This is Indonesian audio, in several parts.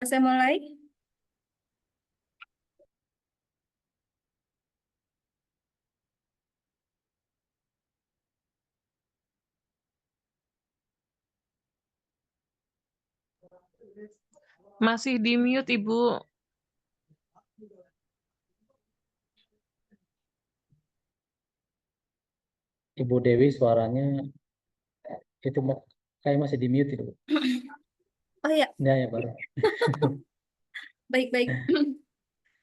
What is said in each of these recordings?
Saya mulai. Masih di mute, Ibu. Ibu Dewi suaranya itu kayak masih di mute itu. Oh ya, Ya baru. baik-baik. Ya.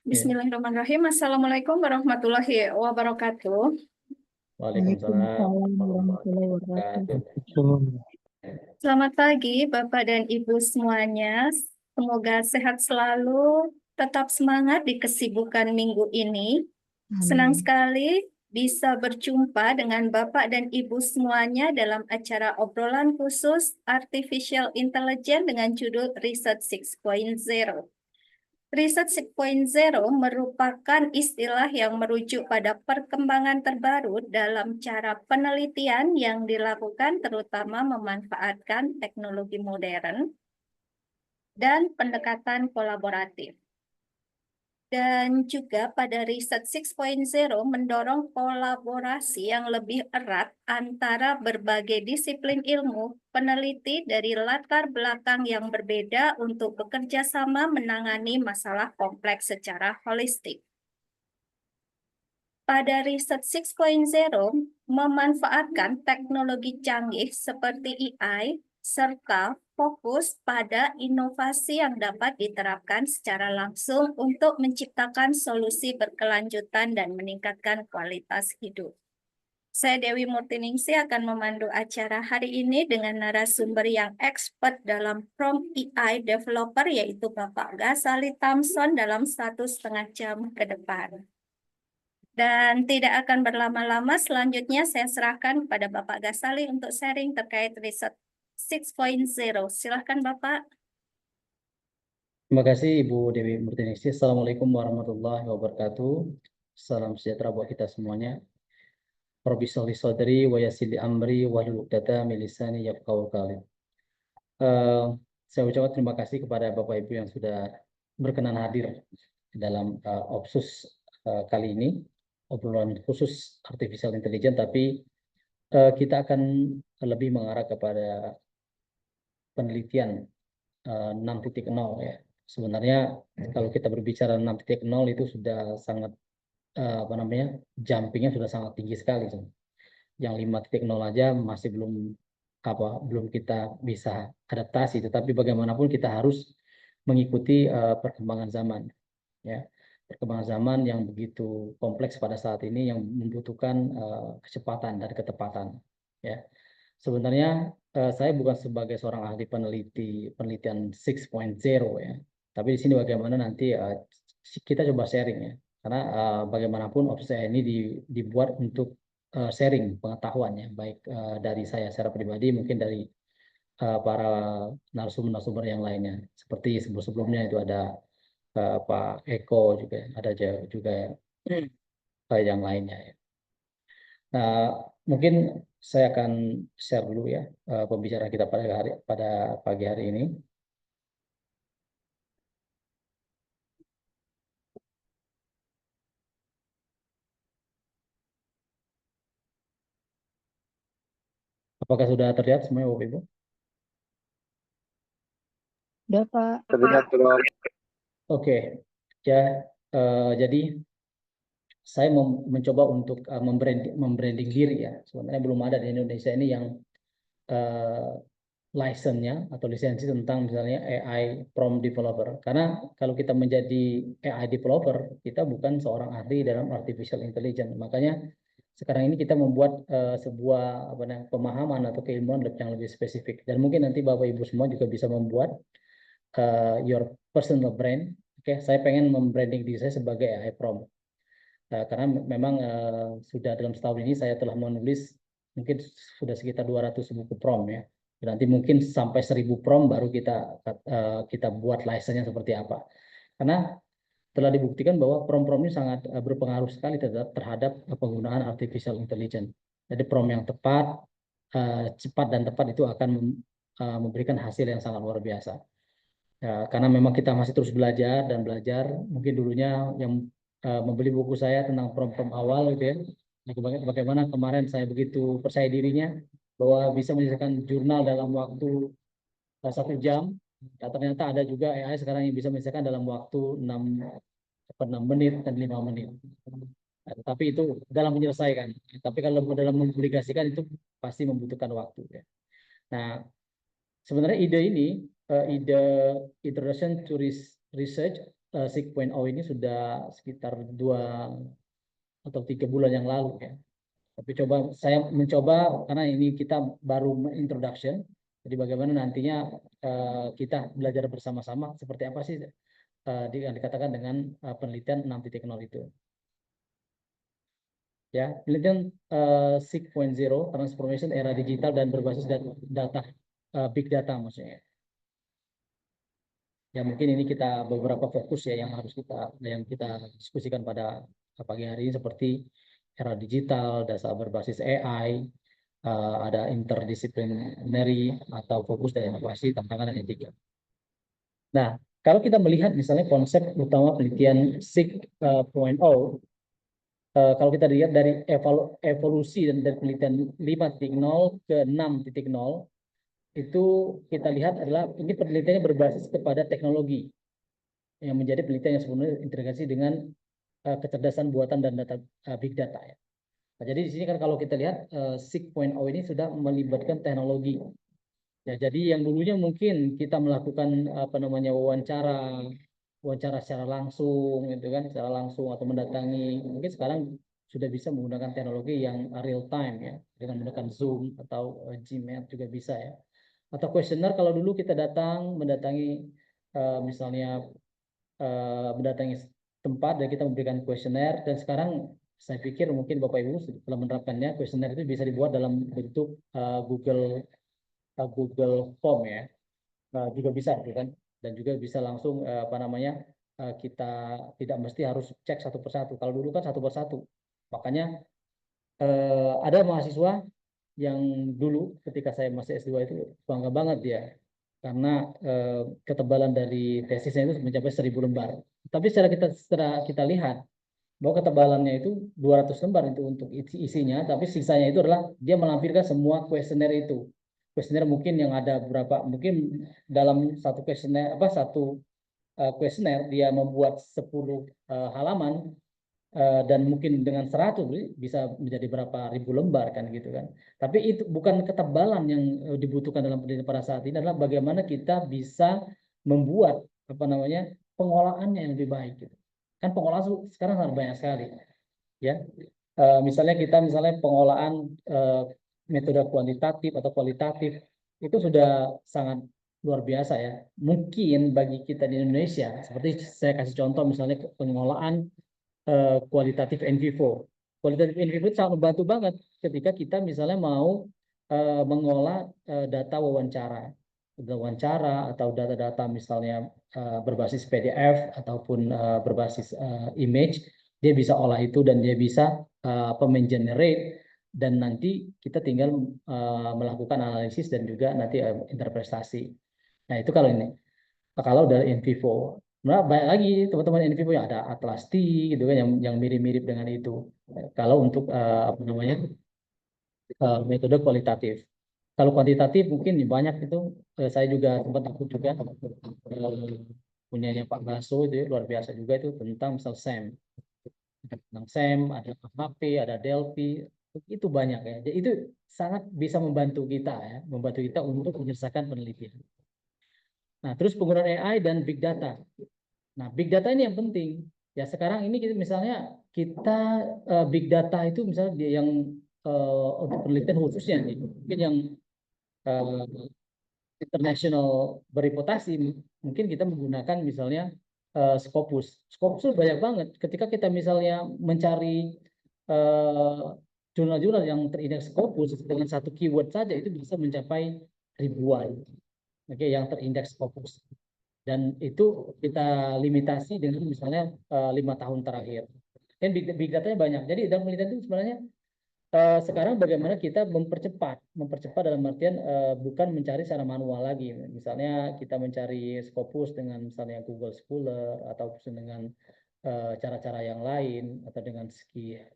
Bismillahirrahmanirrahim. Assalamualaikum warahmatullahi wabarakatuh. Waalaikumsalam warahmatullahi wabarakatuh. Selamat pagi, Bapak dan Ibu semuanya. Semoga sehat selalu, tetap semangat di kesibukan minggu ini. Senang sekali bisa berjumpa dengan Bapak dan Ibu semuanya dalam acara obrolan khusus Artificial Intelligence dengan judul Research 6.0. Riset 6.0 merupakan istilah yang merujuk pada perkembangan terbaru dalam cara penelitian yang dilakukan terutama memanfaatkan teknologi modern dan pendekatan kolaboratif. Dan juga pada Riset 6.0 mendorong kolaborasi yang lebih erat antara berbagai disiplin ilmu, peneliti dari latar belakang yang berbeda untuk bekerja sama menangani masalah kompleks secara holistik. Pada Riset 6.0 memanfaatkan teknologi canggih seperti AI, serta fokus pada inovasi yang dapat diterapkan secara langsung untuk menciptakan solusi berkelanjutan dan meningkatkan kualitas hidup. Saya Dewi Murtiningsih akan memandu acara hari ini dengan narasumber yang expert dalam prompt AI developer, yaitu Bapak Ghazali Thompson dalam 1,5 jam ke depan. Dan tidak akan berlama-lama, selanjutnya saya serahkan kepada Bapak Ghazali untuk sharing terkait Riset 6.0. Silahkan Bapak. Terima kasih Ibu Dewi Murtiningsih. Assalamualaikum warahmatullahi wabarakatuh. Salam sejahtera buat kita semuanya. Rabbi sholli shodri wa yassir li amri wahlul 'uqdatam min lisani yafqahu qawli. Saya ucapkan terima kasih kepada Bapak Ibu yang sudah berkenan hadir dalam Opsus kali ini, obrolan khusus artificial intelligence, tapi kita akan lebih mengarah kepada penelitian 6.0 ya. Sebenarnya kalau kita berbicara 6.0 itu sudah sangat jumpingnya sudah sangat tinggi sekali. Yang 5.0 aja masih belum kita bisa adaptasi, tetapi bagaimanapun kita harus mengikuti perkembangan zaman ya. Perkembangan zaman yang begitu kompleks pada saat ini yang membutuhkan kecepatan dan ketepatan ya. Sebenarnya saya bukan sebagai seorang ahli penelitian 6.0 ya, tapi di sini bagaimana nanti kita coba sharing ya, karena bagaimanapun opsi ini dibuat untuk sharing pengetahuannya, baik dari saya secara pribadi, mungkin dari para narasumber yang lainnya, seperti sebelumnya itu ada Pak Eko juga, ada juga yang lainnya ya. Nah, mungkin saya akan share dulu ya pembicaraan kita pada pagi hari ini. Apakah sudah terlihat semuanya Bapak Ibu? Udah, Pak. Terlihat belum? Oke, ya. Jadi saya mencoba untuk membranding diri ya. Sebenarnya belum ada di Indonesia ini yang license-nya atau lisensi tentang misalnya AI prompt developer. Karena kalau kita menjadi AI developer, kita bukan seorang ahli dalam artificial intelligence. Makanya sekarang ini kita membuat sebuah pemahaman atau keilmuan yang lebih spesifik. Dan mungkin nanti Bapak Ibu semua juga bisa membuat your personal brand. Oke, saya pengen membranding diri saya sebagai AI prompt. Karena memang sudah dalam setahun ini saya telah menulis mungkin sudah sekitar 200 buku prompt ya. Nanti mungkin sampai 1000 prompt baru kita buat license-nya seperti apa. Karena telah dibuktikan bahwa prompt-prompt ini sangat berpengaruh sekali terhadap penggunaan artificial intelligence. Jadi prompt yang tepat, cepat dan tepat itu akan memberikan hasil yang sangat luar biasa. Ya, karena memang kita masih terus belajar dan belajar. Mungkin dulunya yang membeli buku saya tentang prompt awal gitu ya. Nah, bagaimana kemarin saya begitu percaya dirinya bahwa bisa menyelesaikan jurnal dalam waktu 1 jam. Ya, ternyata ada juga AI sekarang yang bisa menyelesaikan dalam waktu 6 menit dan 5 menit. Nah, tapi itu dalam menyelesaikan. Tapi kalau dalam mempublikasikan itu pasti membutuhkan waktu ya. Nah, sebenarnya ide ini, ide Introduction to Research 6.0 ini sudah sekitar 2 atau 3 bulan yang lalu ya. Tapi saya mencoba karena ini kita baru introduction. Jadi bagaimana nantinya kita belajar bersama-sama seperti apa sih yang dikatakan dengan penelitian 6.0 itu. Ya, penelitian 6.0 transformation era digital dan berbasis data, big data maksudnya. Ya mungkin ini kita beberapa fokus ya yang kita diskusikan pada pagi hari ini seperti era digital, dasar berbasis AI, ada interdisciplinary atau fokus dan inovasi, tantangan dan etika. Nah, kalau kita melihat misalnya konsep utama penelitian 6.0, kalau kita lihat dari evolusi dan dari penelitian 5.0 ke 6.0, itu kita lihat adalah ini penelitiannya berbasis kepada teknologi yang menjadi penelitian yang sebenarnya integrasi dengan kecerdasan buatan dan data big data ya. Nah, jadi di sini kan kalau kita lihat 6.0 ini sudah melibatkan teknologi. Ya, jadi yang dulunya mungkin kita melakukan apa namanya wawancara secara langsung gitu kan, secara langsung atau mendatangi. Mungkin sekarang sudah bisa menggunakan teknologi yang real time ya, dengan menggunakan Zoom atau Gmail juga bisa ya. Atau kuesioner kalau dulu kita mendatangi misalnya mendatangi tempat dan kita memberikan kuesioner, dan sekarang saya pikir mungkin Bapak Ibu telah menerapkannya. Kuesioner itu bisa dibuat dalam bentuk Google Form ya. Juga bisa gitu kan, dan juga bisa langsung apa namanya kita tidak mesti harus cek satu persatu. Kalau dulu kan satu persatu, makanya ada mahasiswa yang dulu ketika saya masih S2 itu bangga banget dia karena ketebalan dari tesisnya itu mencapai 1.000 lembar. Tapi setelah kita lihat bahwa ketebalannya itu 200 lembar itu untuk isinya, tapi sisanya itu adalah dia melampirkan semua kuesioner itu. Kuesioner mungkin yang ada berapa, mungkin dalam satu kuesioner kuesioner dia membuat 10 halaman, dan mungkin dengan 100 bisa menjadi berapa ribu lembar kan gitu kan. Tapi itu bukan ketebalan yang dibutuhkan dalam penelitian pada saat ini, adalah bagaimana kita bisa membuat apa namanya pengolahannya yang lebih baik gitu. Kan pengolahan sekarang sangat banyak sekali ya. Misalnya pengolahan metode kuantitatif atau kualitatif itu sudah sangat luar biasa ya. Mungkin bagi kita di Indonesia, seperti saya kasih contoh misalnya pengolahan kualitatif in vivo. Kualitatif in vivo itu sangat membantu banget ketika kita misalnya mau mengolah wawancara atau data-data misalnya berbasis PDF ataupun berbasis image, dia bisa olah itu dan dia bisa mengenerate, dan nanti kita tinggal melakukan analisis dan juga nanti interpretasi. Nah itu kalau ini. Kalau dari in vivo, nah banyak lagi teman-teman in vivo yang ada Atlas T gitu kan, yang mirip-mirip dengan itu. Kalau untuk apa namanya metode kualitatif. Kalau kuantitatif mungkin banyak itu. Saya juga sempat ikut juga punyanya Pak Baso itu ya, luar biasa juga itu tentang misal SEM. Tentang SEM, ada AHP, ada Delphi, itu banyak ya. Jadi itu sangat bisa membantu kita ya, membantu kita untuk menyelesaikan penelitian. Nah, terus penggunaan AI dan big data. Nah, big data ini yang penting. Ya, sekarang ini kita big data itu misalnya yang untuk penelitian khususnya nih, mungkin yang uh, international bereputasi, mungkin kita menggunakan misalnya Scopus. Scopus itu banyak banget. Ketika kita misalnya mencari jurnal-jurnal yang terindeks Scopus dengan satu keyword saja itu bisa mencapai ribuan. Oke, yang terindeks Scopus. Dan itu kita limitasi dengan misalnya 5 tahun terakhir. Kan big data-nya banyak. Jadi dalam penelitian itu sebenarnya sekarang bagaimana kita mempercepat dalam artian bukan mencari secara manual lagi. Misalnya kita mencari Scopus dengan misalnya Google Scholar atau dengan cara-cara yang lain atau dengan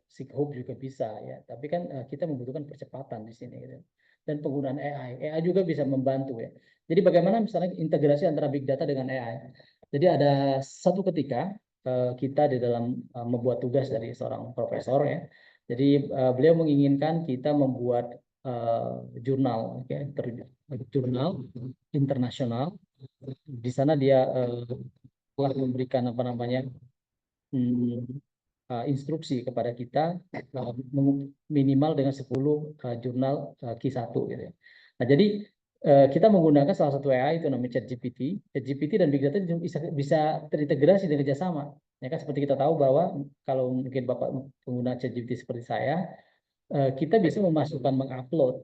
Sikhub juga bisa ya. Tapi kan kita membutuhkan percepatan di sini gitu. Dan penggunaan AI juga bisa membantu ya. Jadi bagaimana misalnya integrasi antara big data dengan AI. Jadi ada satu ketika kita di dalam membuat tugas dari seorang profesor ya. Jadi beliau menginginkan kita membuat jurnal, okay, jurnal internasional. Di sana dia telah memberikan apa namanya instruksi kepada kita minimal dengan 10 jurnal Q1 gitu ya. Nah, jadi kita menggunakan salah satu AI itu namanya ChatGPT. ChatGPT dan Big Data bisa terintegrasi dan kerjasama. Ya kan seperti kita tahu bahwa kalau mungkin Bapak pengguna ChatGPT seperti saya, kita bisa memasukkan mengupload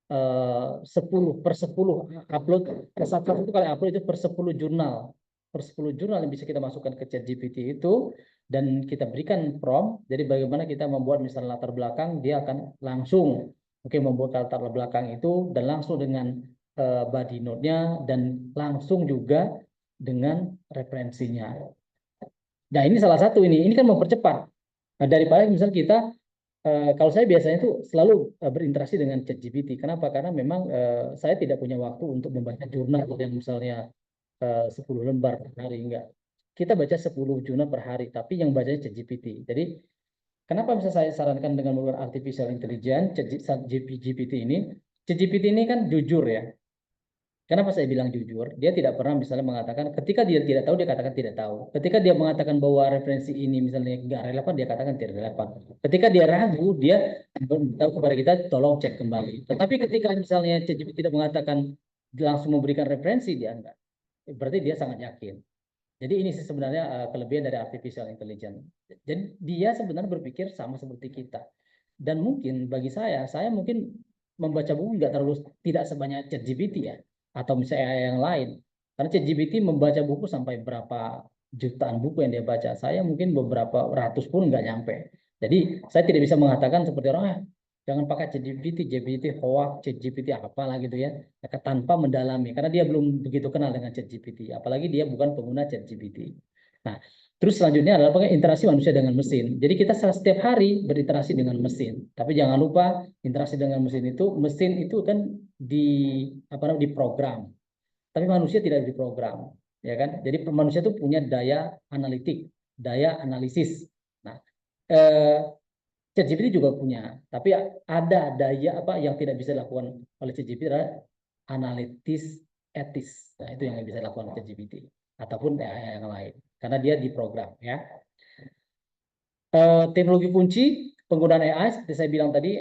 10/10 upload satu kali upload itu per 10 jurnal yang bisa kita masukkan ke ChatGPT itu dan kita berikan prompt. Jadi bagaimana kita membuat misalnya latar belakang, dia akan langsung membuat latar belakang itu dan langsung dengan body note-nya dan langsung juga dengan referensinya. Nah, ini salah satu ini kan mempercepat. Nah, daripada misalnya kita kalau saya biasanya itu selalu berinteraksi dengan ChatGPT. Kenapa? Karena memang saya tidak punya waktu untuk membaca jurnal yang misalnya 10 lembar per hari, enggak. Kita baca 10 jurnal per hari, tapi yang bacanya ChatGPT. Jadi, kenapa bisa saya sarankan dengan menggunakan artificial intelligence, ChatGPT ini? ChatGPT ini kan jujur ya. Kenapa saya bilang jujur? Dia tidak pernah misalnya mengatakan, ketika dia tidak tahu, dia katakan tidak tahu. Ketika dia mengatakan bahwa referensi ini misalnya nggak relevan, dia katakan tidak relevan. Ketika dia ragu, dia beritahu kepada kita, tolong cek kembali. Tetapi ketika misalnya ChatGPT tidak mengatakan, langsung memberikan referensi, dia enggak. Berarti dia sangat yakin. Jadi ini sih sebenarnya kelebihan dari artificial intelligence. Jadi dia sebenarnya berpikir sama seperti kita. Dan mungkin bagi saya mungkin membaca buku nggak terlalu tidak sebanyak ChatGPT ya, atau misalnya AI yang lain. Karena ChatGPT membaca buku sampai berapa jutaan buku yang dia baca. Saya mungkin beberapa ratus pun nggak nyampe. Jadi saya tidak bisa mengatakan seperti orang, jangan pakai ChatGPT hoax, ChatGPT apalah gitu ya, tanpa mendalami, karena dia belum begitu kenal dengan ChatGPT, apalagi dia bukan pengguna ChatGPT. Nah, terus selanjutnya adalah interaksi manusia dengan mesin. Jadi kita setiap hari berinteraksi dengan mesin, tapi jangan lupa interaksi dengan mesin itu kan diprogram, tapi manusia tidak diprogram, ya kan? Jadi manusia itu punya daya analitik, daya analisis. Nah, ChatGPT juga punya, tapi ada daya apa yang tidak bisa dilakukan oleh ChatGPT adalah analitis etis. Nah, itu yang bisa dilakukan oleh ChatGPT ataupun AI yang lain, karena dia diprogram ya. Teknologi kunci penggunaan AI seperti saya bilang tadi,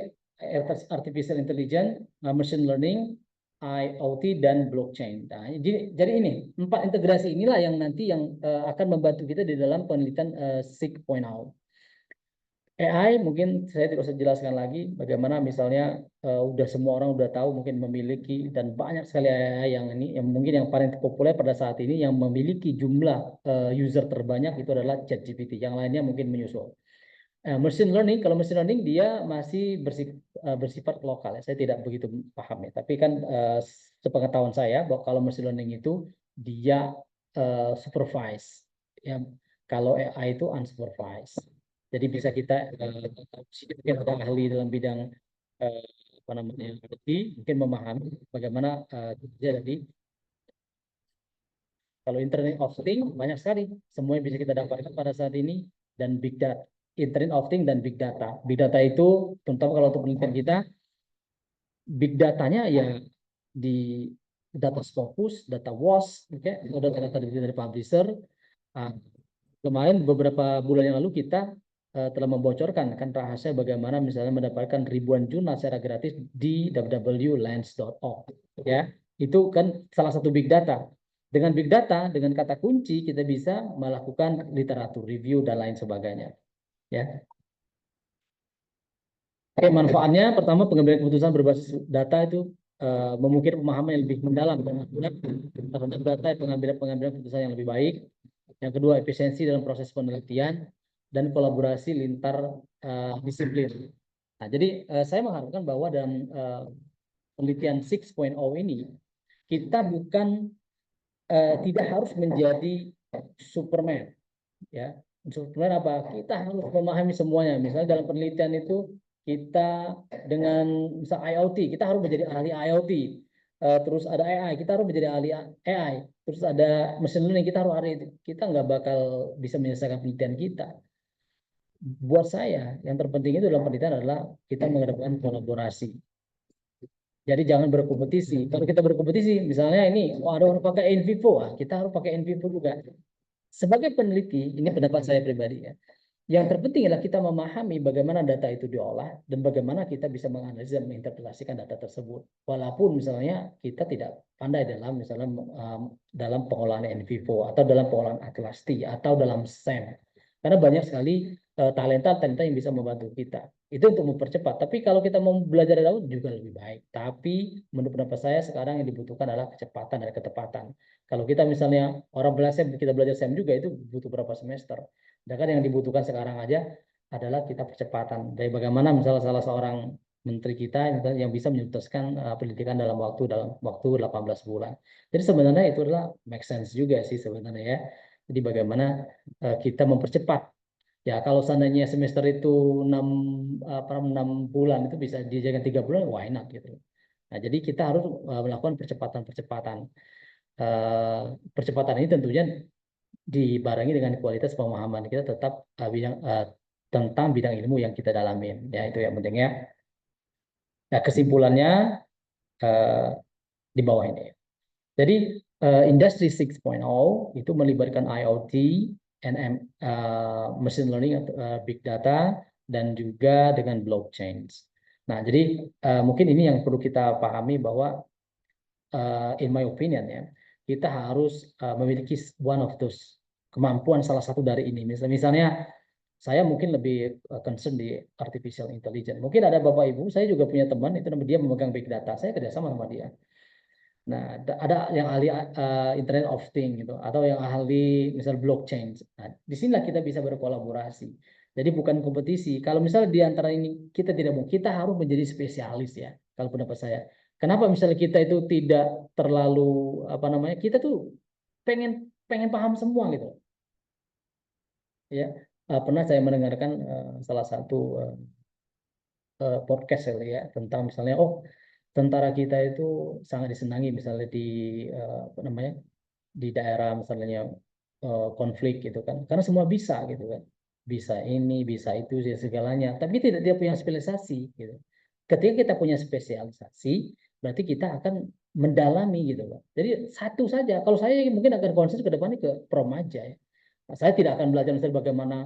artificial intelligence, machine learning, IoT dan blockchain. Nah, jadi ini 4 integrasi inilah yang nanti yang akan membantu kita di dalam penelitian 6.0. AI mungkin saya tidak usah jelaskan lagi bagaimana misalnya udah semua orang udah tahu mungkin memiliki dan banyak sekali AI yang mungkin yang paling populer pada saat ini yang memiliki jumlah user terbanyak itu adalah ChatGPT. Yang lainnya mungkin menyusul. Machine learning, kalau machine learning dia masih bersifat lokal ya. Saya tidak begitu paham ya. Tapi kan sepengetahuan saya bahwa kalau machine learning itu dia supervise ya. Kalau AI itu unsupervised. Jadi bisa kita mungkin ada ahli dalam bidang apa namanya IT mungkin memahami bagaimana jadi kalau Internet of Things banyak sekali semua yang bisa kita dapatkan pada saat ini dan big data, Internet of Things dan big data. Big data itu terutama kalau untuk penelitian kita big datanya ya di data Scopus, data WAS, okay? Atau data-data dari publisher. Kemarin beberapa bulan yang lalu kita telah membocorkan kan rahasia bagaimana misalnya mendapatkan ribuan jurnal secara gratis di www.lens.org ya. Itu kan salah satu big data. Dengan big data, dengan kata kunci kita bisa melakukan literatur review dan lain sebagainya ya. Oke, manfaatnya pertama pengambilan keputusan berbasis data itu memungkinkan pemahaman yang lebih mendalam terhadap data, pengambilan keputusan yang lebih baik. Yang kedua, efisiensi dalam proses penelitian dan kolaborasi lintar disiplin. Nah, jadi saya mengharapkan bahwa dalam penelitian 6.0 ini kita bukan tidak harus menjadi Superman, ya. Superman apa? Kita harus memahami semuanya. Misalnya dalam penelitian itu kita dengan misal IoT, kita harus menjadi ahli IoT. Terus ada AI, kita harus menjadi ahli AI. Terus ada machine learning, kita harus ahli itu. Kita nggak bakal bisa menyelesaikan penelitian kita. Buat saya, yang terpenting itu dalam penelitian adalah kita mengedepankan kolaborasi. Jadi jangan berkompetisi. Kalau kita berkompetisi, misalnya ini, oh ada orang pakai in vivo, kita harus pakai in vivo juga. Sebagai peneliti, ini pendapat saya pribadi ya. Yang terpenting adalah kita memahami bagaimana data itu diolah dan bagaimana kita bisa menganalisis dan menginterpretasikan data tersebut. Walaupun misalnya kita tidak pandai dalam misalnya dalam pengolahan in vivo atau dalam pengolahan atlas T atau dalam SEM. Karena banyak sekali talenta-talenta yang bisa membantu kita. Itu untuk mempercepat. Tapi kalau kita mau belajar dari awal juga lebih baik. Tapi menurut pendapat saya sekarang yang dibutuhkan adalah kecepatan dan ketepatan. Kalau kita misalnya orang belajar kita belajar SEM juga itu butuh berapa semester. Sedangkan yang dibutuhkan sekarang aja adalah kita percepatan. Dari bagaimana misalnya salah seorang menteri kita yang bisa menuntaskan pendidikan dalam waktu 18 bulan. Jadi sebenarnya itu adalah make sense juga sih sebenarnya ya. Jadi bagaimana kita mempercepat. Ya kalau seandainya semester itu 6 bulan itu bisa dijadikan 3 bulan, why not gitu. Nah jadi kita harus melakukan percepatan-percepatan. Percepatan ini tentunya dibarengi dengan kualitas pemahaman kita tetap tentang bidang ilmu yang kita dalamin. Ya itu yang pentingnya. Nah kesimpulannya uh, di bawah ini. Jadi industri 6.0 itu melibatkan IoT, machine learning atau big data dan juga dengan blockchain. Nah, jadi mungkin ini yang perlu kita pahami bahwa in my opinion ya, kita harus memiliki one of those kemampuan salah satu dari ini. Misalnya saya mungkin lebih concern di artificial intelligence. Mungkin ada Bapak Ibu, saya juga punya teman itu dia memegang big data. Saya kerjasama sama dia. Nah, ada yang ahli Internet of Things gitu, atau yang ahli misal blockchain. Nah, di sinilah kita bisa berkolaborasi. Jadi bukan kompetisi. Kalau misalnya di antara ini kita tidak mau, kita harus menjadi spesialis ya. Kalau pendapat saya. Kenapa misalnya kita itu tidak terlalu apa namanya? Kita tuh pengen pengen paham semua gitu. Ya, pernah saya mendengarkan salah satu podcast ya tentang misalnya tentara kita itu sangat disenangi misalnya di apa namanya di daerah misalnya konflik gitu kan karena semua bisa gitu kan bisa ini bisa itu segalanya tapi tidak dia punya spesialisasi gitu ketika kita punya spesialisasi berarti kita akan mendalami gitu loh jadi satu saja kalau saya mungkin akan konsen ke depannya ke prom aja ya. Saya tidak akan belajar misalnya bagaimana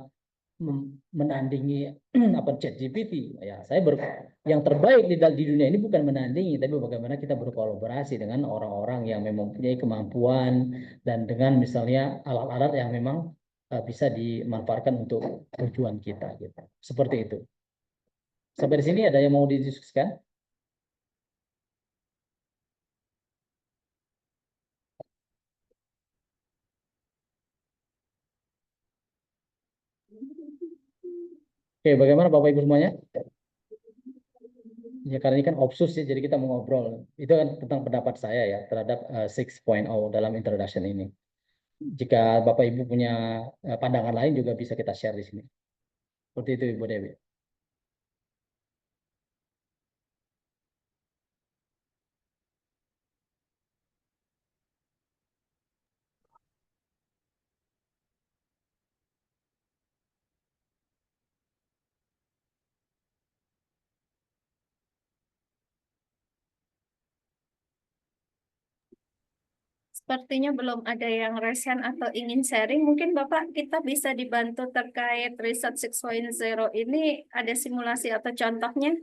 menandingi apa ChatGPT ya yang terbaik di dunia ini bukan menandingi tapi bagaimana kita berkolaborasi dengan orang-orang yang memang mempunyai kemampuan dan dengan misalnya alat-alat yang memang bisa dimanfaatkan untuk tujuan kita gitu seperti itu sampai di sini ada yang mau didiskusikan. Oke bagaimana Bapak Ibu semuanya ya karena ini kan opsus ya jadi kita mau ngobrol itu kan tentang pendapat saya ya terhadap 6.0 dalam introduction ini. Jika Bapak Ibu punya pandangan lain juga bisa kita share di sini. Seperti itu Ibu Dewi. Sepertinya belum ada yang resen atau ingin sharing. Mungkin Bapak kita bisa dibantu terkait riset 6.0 ini. Ada simulasi atau contohnya?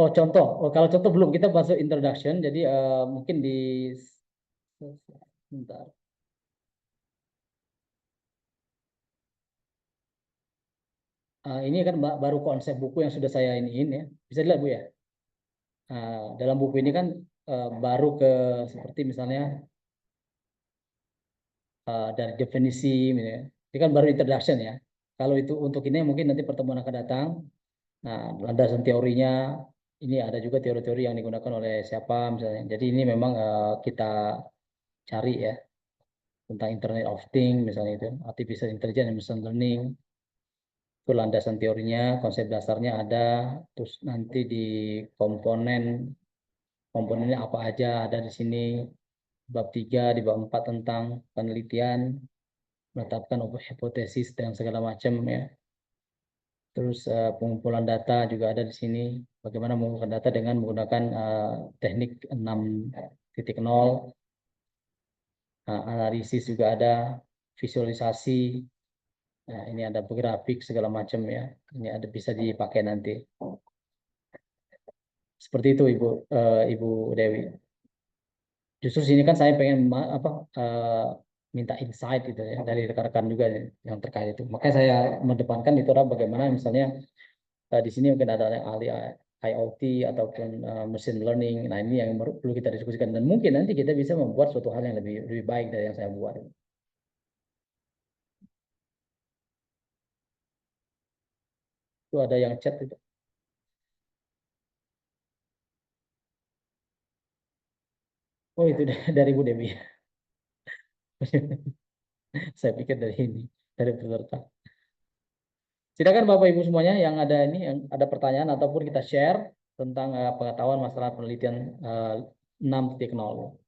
Oh contoh, kalau contoh belum kita masuk introduction, jadi mungkin di bentar. Ini kan baru konsep buku yang sudah saya iniin ya, bisa dilihat Bu ya. Dalam buku ini kan baru ke seperti misalnya dari definisi, ya. Ini kan baru introduction ya. Kalau itu untuk ini mungkin nanti pertemuan akan datang. Nah, landasan teorinya ini ada juga teori-teori yang digunakan oleh siapa misalnya. Jadi ini memang kita cari ya tentang Internet of Things misalnya itu, artificial intelligence and machine learning. Itu landasan teorinya, konsep dasarnya ada, terus nanti di komponennya apa aja ada di sini. Bab 3 di bab 4 tentang penelitian, menetapkan hipotesis dan segala macam ya. Terus pengumpulan data juga ada di sini. Bagaimana mengumpulkan data dengan menggunakan teknik 6.0, analisis juga ada, visualisasi. Nah, ini ada grafik segala macam ya. Ini ada bisa dipakai nanti. Seperti itu Ibu Dewi. Justru sini kan saya pengen minta insight gitu ya dari rekan-rekan juga yang terkait itu. Makanya saya mendepankan itu bagaimana misalnya di sini mungkin ada yang ahli IoT ataupun machine learning. Nah, ini yang perlu kita diskusikan dan mungkin nanti kita bisa membuat suatu hal yang lebih baik dari yang saya buat. Itu ada yang chat itu. Oh, itu dari Bu Dewi. Saya pikir dari ini, dari peserta. Silakan Bapak Ibu semuanya yang ada ini, yang ada pertanyaan ataupun kita share tentang pengetahuan masalah penelitian 6.0.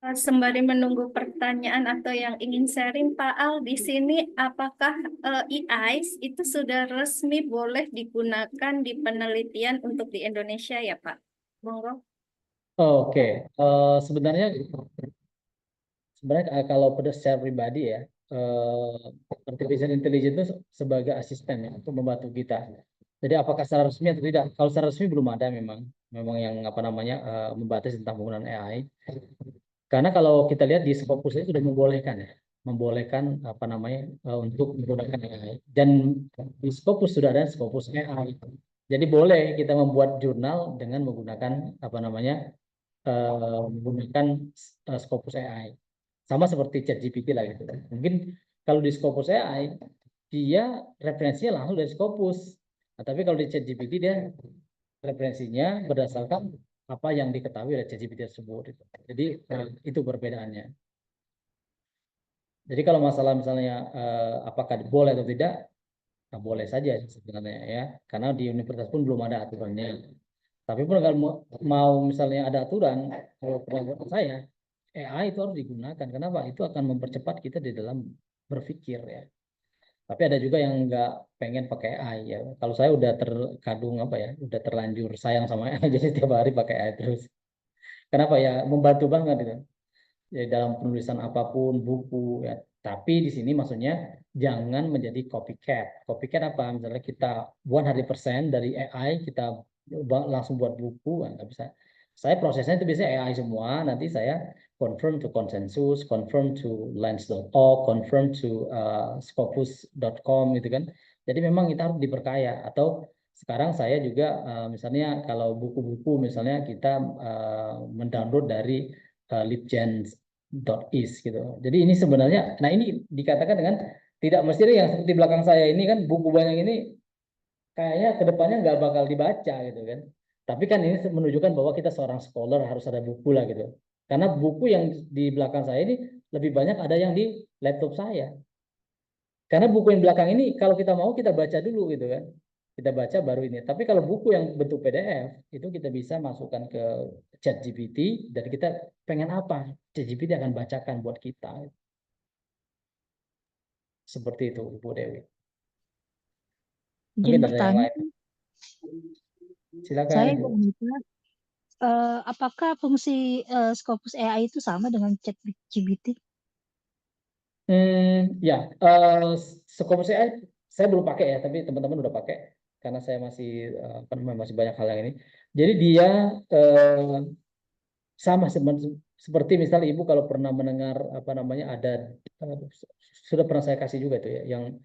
Sembari menunggu pertanyaan atau yang ingin sharing, Pak Al, di sini apakah AI itu sudah resmi boleh digunakan di penelitian untuk di Indonesia ya, Pak? Monggo. Oke, sebenarnya kalau pada secara pribadi ya, artificial intelligence itu sebagai asisten ya untuk membantu kita. Jadi apakah secara resmi atau tidak? Kalau secara resmi belum ada memang yang apa namanya membatasi tentang penggunaan AI. Karena kalau kita lihat di Scopus itu sudah membolehkan ya, membolehkan apa namanya untuk menggunakan AI. Dan di Scopus sudah ada Scopus AI. Jadi boleh kita membuat jurnal dengan menggunakan apa namanya menggunakan Scopus AI. Sama seperti ChatGPT lah gitu. Mungkin kalau di Scopus AI dia referensinya langsung dari Scopus. Nah, tapi kalau di ChatGPT dia referensinya berdasarkan apa yang diketahui oleh ChatGPT tersebut. Jadi itu perbedaannya. Jadi kalau masalah misalnya apakah boleh atau tidak, nah boleh saja sebenarnya ya, karena di universitas pun belum ada aturannya. Tapi pun kalau mau misalnya ada aturan, kalau pendapat saya, AI itu harus digunakan. Kenapa? Itu akan mempercepat kita di dalam berpikir ya. Tapi ada juga yang nggak pengen pakai AI ya. Kalau saya udah terkadung apa ya, udah terlanjur sayang sama AI, jadi setiap hari pakai AI terus. Kenapa ya? Membantu banget itu. Ya, dalam penulisan apapun, buku ya. Tapi di sini maksudnya jangan menjadi copycat. Copycat apa? Misalnya kita 100% dari AI kita langsung buat buku, nggak bisa. Saya prosesnya itu biasanya AI semua. Nanti saya confirm to consensus, confirm to lens.org, confirm to scopus.com gitu kan. Jadi memang kita harus diperkaya. Atau sekarang saya juga misalnya kalau buku-buku misalnya kita mendownload dari libgen.is gitu. Jadi ini sebenarnya, nah ini dikatakan dengan tidak mesti yang seperti belakang saya ini kan buku banyak ini kayaknya kedepannya nggak bakal dibaca gitu kan. Tapi kan ini menunjukkan bahwa kita seorang scholar harus ada buku lah gitu. Karena buku yang di belakang saya ini lebih banyak ada yang di laptop saya. Karena buku yang belakang ini kalau kita mau kita baca dulu gitu kan. Kita baca baru ini. Tapi kalau buku yang bentuk PDF itu kita bisa masukkan ke ChatGPT dan kita pengen apa? ChatGPT akan bacakan buat kita. Seperti itu Ibu Dewi. Izin Mungkin ada yang bertanya, lain. Silakan saya Ibu. apakah fungsi Scopus AI itu sama dengan ChatGPT? Ya, Scopus AI saya belum pakai ya, tapi teman-teman udah pakai karena saya masih masih banyak hal yang ini. Jadi dia sama seperti misalnya Ibu kalau pernah mendengar apa namanya ada sudah pernah saya kasih juga tuh ya yang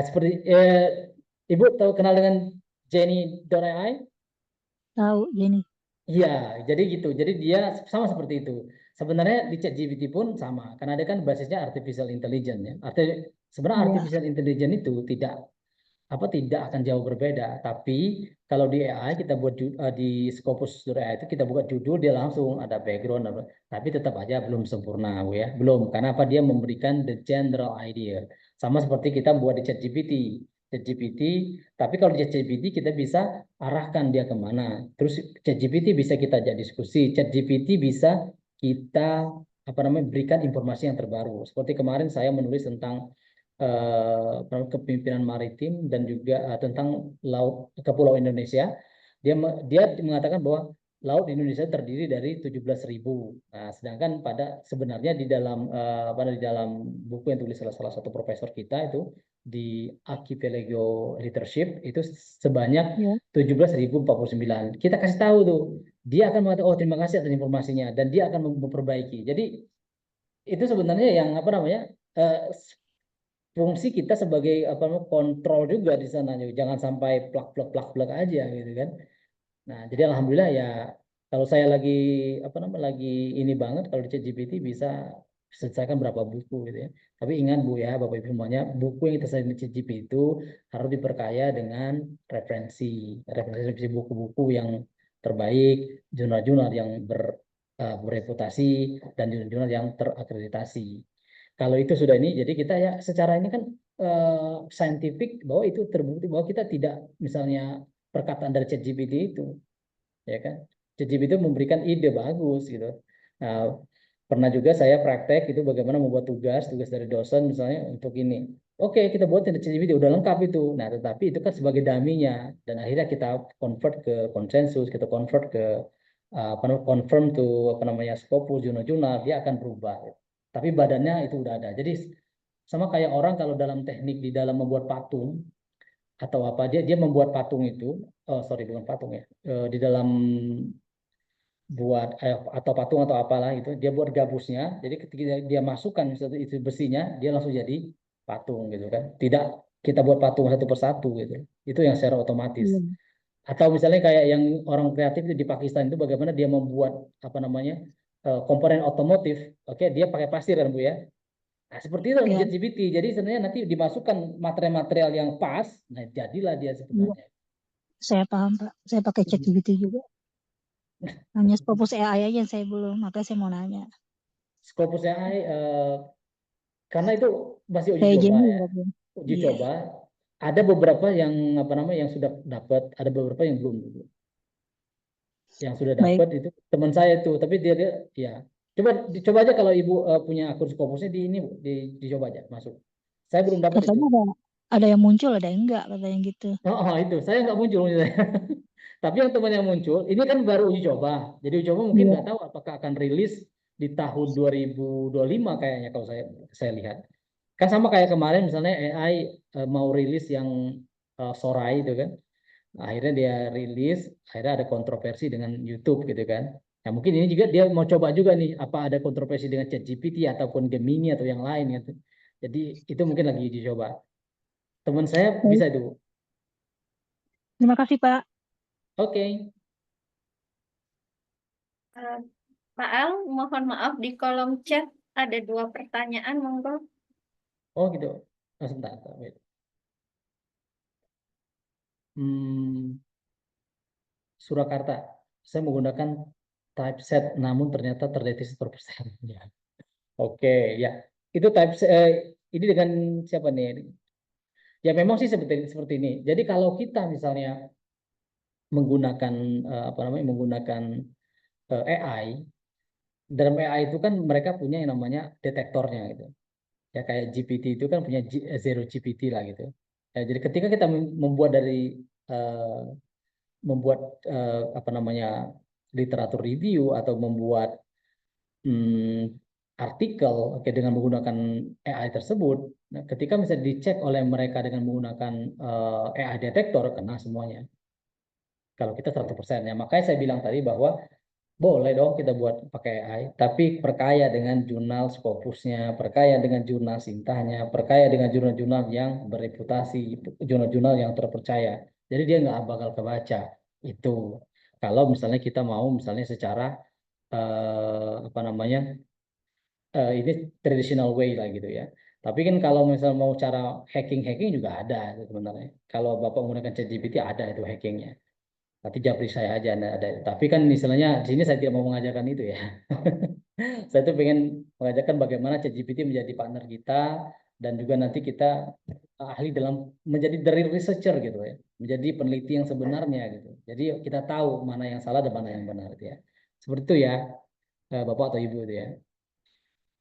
seperti Ibu tahu kenal dengan Jenny.ai? Tahu Jenny. Iya, jadi gitu. Jadi dia sama seperti itu. Sebenarnya di ChatGPT pun sama, karena dia kan basisnya artificial intelligence ya. Sebenarnya Iya. artificial intelligence itu tidak akan jauh berbeda. Tapi kalau di AI kita buat di Scopus AI itu kita buat judul dia langsung ada background, tapi tetap aja belum sempurna, Bu, ya. Belum. Karena apa? Dia memberikan the general idea. Sama seperti kita buat di ChatGPT. ChatGPT, tapi kalau di ChatGPT kita bisa arahkan dia kemana. Terus ChatGPT bisa kita ajak diskusi. ChatGPT bisa kita berikan informasi yang terbaru. Seperti kemarin saya menulis tentang kepemimpinan maritim dan juga tentang laut Kepulauan Indonesia. Dia mengatakan bahwa laut di Indonesia terdiri dari 17.000. Nah, sedangkan sebenarnya di dalam buku yang tulis salah satu profesor kita itu di Archipelago Leadership itu sebanyak Ya. 17.049. Kita kasih tahu tuh, dia akan mengatakan oh terima kasih atas informasinya dan dia akan memperbaiki. Jadi itu sebenarnya yang fungsi kita sebagai kontrol juga di sana, jangan sampai plak aja gitu kan. Nah, jadi alhamdulillah ya, kalau saya lagi ini banget kalau di ChatGPT bisa selesaikan berapa buku gitu ya. Tapi ingat Bu ya, Bapak Ibu semuanya, buku yang kita di ChatGPT itu harus diperkaya dengan referensi buku-buku yang terbaik, jurnal-jurnal yang bereputasi dan jurnal-jurnal yang terakreditasi. Kalau itu sudah ini, jadi kita ya secara ini kan saintifik bahwa itu terbukti bahwa kita tidak misalnya perkataan dari ChatGPT itu, ya kan? ChatGPT itu memberikan ide bagus gitu. Nah, pernah juga saya praktek itu bagaimana membuat tugas dari dosen misalnya untuk ini. Oke, kita buat di ChatGPT udah lengkap itu. Nah, tetapi itu kan sebagai daminya dan akhirnya kita convert ke konsensus, kita convert ke confirm to Scopus jurnal-jurnal, dia akan berubah. Tapi badannya itu udah ada. Jadi sama kayak orang kalau dalam teknik di dalam membuat patung atau apa dia membuat patung itu, oh sorry bukan patung ya, di dalam buat atau patung atau apalah itu dia buat gabusnya. Jadi ketika dia masukkan itu besinya dia langsung jadi patung gitu kan. Tidak kita buat patung satu persatu gitu. Itu yang secara otomatis. Iya. Atau misalnya kayak yang orang kreatif itu di Pakistan itu bagaimana dia membuat komponen otomotif. Oke, dia pakai pasir kan Bu ya. Nah, seperti itu Ya. ChatGPT. Jadi sebenarnya nanti dimasukkan material-material yang pas, nah jadilah dia Iya. sebenarnya. Saya paham Pak. Saya pakai ChatGPT juga. Hanya Scopus AI aja yang saya belum. Makanya saya mau nanya. Scopus AI karena itu masih uji Kayak coba Jenny ya. berarti. Uji Iya. coba. Ada beberapa yang yang sudah dapat, ada beberapa yang belum. Yang sudah Baik. dapat itu teman saya itu, tapi dia ya. Coba aja kalau Ibu punya akun Scopusnya di ini Bu, dicoba aja masuk. Saya belum dapat itu. Katanya ada yang muncul, ada yang enggak, katanya gitu. Oh, itu saya nggak muncul. Tapi yang teman yang muncul, ini kan baru uji coba. Jadi uji coba mungkin Iya. nggak tahu apakah akan rilis di tahun 2025 kayaknya kalau saya lihat. Kan sama kayak kemarin misalnya AI mau rilis yang Sorai itu kan. Akhirnya dia rilis, akhirnya ada kontroversi dengan YouTube gitu kan. Nah, mungkin ini juga dia mau coba juga nih apa ada kontroversi dengan ChatGPT ataupun Gemini atau yang lain gitu. Jadi itu mungkin lagi dicoba. Teman saya Baik. bisa itu. Terima kasih Pak. Oke. Pak Al, mohon maaf di kolom chat ada 2 pertanyaan, monggo. Oh gitu. Oh, sebentar. Wait. Surakarta. Saya menggunakan typeset namun ternyata terdeteksi terpersen. Ya. Oke, ya. Itu ini dengan siapa nih? Ya memang sih seperti ini. Jadi kalau kita misalnya menggunakan menggunakan AI, dalam AI itu kan mereka punya yang namanya detektornya gitu. Ya kayak GPT itu kan punya zero GPT lah gitu. Ya, jadi ketika kita eh, membuat literatur review atau membuat artikel dengan menggunakan AI tersebut, nah, ketika bisa dicek oleh mereka dengan menggunakan AI detektor kena semuanya. Kalau kita 100%, ya makanya saya bilang tadi bahwa boleh dong kita buat pakai AI, tapi perkaya dengan jurnal Scopusnya, perkaya dengan jurnal Sintahnya, perkaya dengan jurnal-jurnal yang bereputasi, jurnal-jurnal yang terpercaya. Jadi dia nggak bakal kebaca itu. Kalau misalnya kita mau misalnya secara apa namanya ini traditional way lah gitu ya. Tapi kan kalau misalnya mau cara hacking juga ada itu sebenarnya. Kalau Bapak menggunakan ChatGPT ada itu hackingnya. Tapi japri saya aja ada. Tapi kan istilahnya di sini saya tidak mau mengajarkan itu ya. Saya tuh pengen mengajarkan bagaimana ChatGPT menjadi partner kita dan juga nanti kita ahli dalam menjadi dari researcher gitu ya, menjadi peneliti yang sebenarnya gitu. Jadi kita tahu mana yang salah dan mana yang benar gitu ya. Seperti itu ya, Bapak atau Ibu itu ya.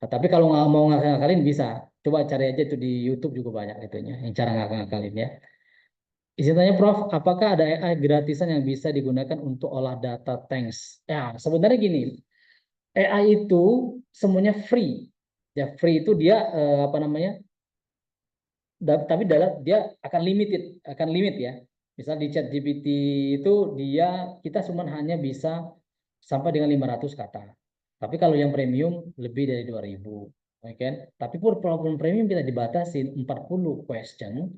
Nah, tapi kalau nggak mau ngakal-ngakalin bisa, coba cari aja itu di YouTube juga banyak itunya, yang cara ngakal-ngakalin ya. Istilahnya Prof, apakah ada AI gratisan yang bisa digunakan untuk olah data thanks? Ya, sebenarnya gini, AI itu semuanya free. Ya, free itu dia apa namanya? Tapi dia akan akan limit ya. Misal di ChatGPT itu kita cuma hanya bisa sampai dengan 500 kata. Tapi kalau yang premium lebih dari 2000, ya kan? Tapi pun walaupun premium kita dibatasin 40 question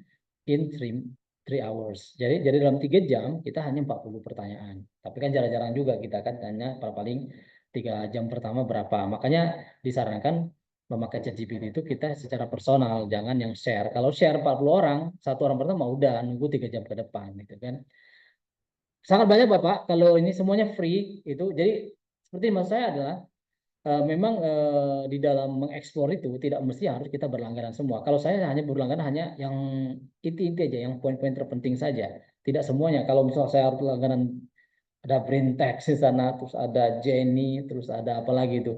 in 3 hours. Jadi dalam 3 jam kita hanya 40 pertanyaan. Tapi kan jarang-jarang juga kita kan hanya paling 3 jam pertama berapa. Makanya disarankan memakai ChatGPT itu kita secara personal, jangan yang share. Kalau share 40 orang, satu orang pertama udah nunggu 3 jam ke depan gitu kan. Sangat banyak Bapak, kalau ini semuanya free itu. Jadi seperti maksud saya adalah memang di dalam mengeksplor itu tidak mesti harus kita berlangganan semua. Kalau saya hanya berlangganan hanya yang inti-inti aja, yang poin-poin terpenting saja. Tidak semuanya. Kalau misalnya saya harus langganan ada Brintex di sana, terus ada Jenny, terus ada apa lagi itu.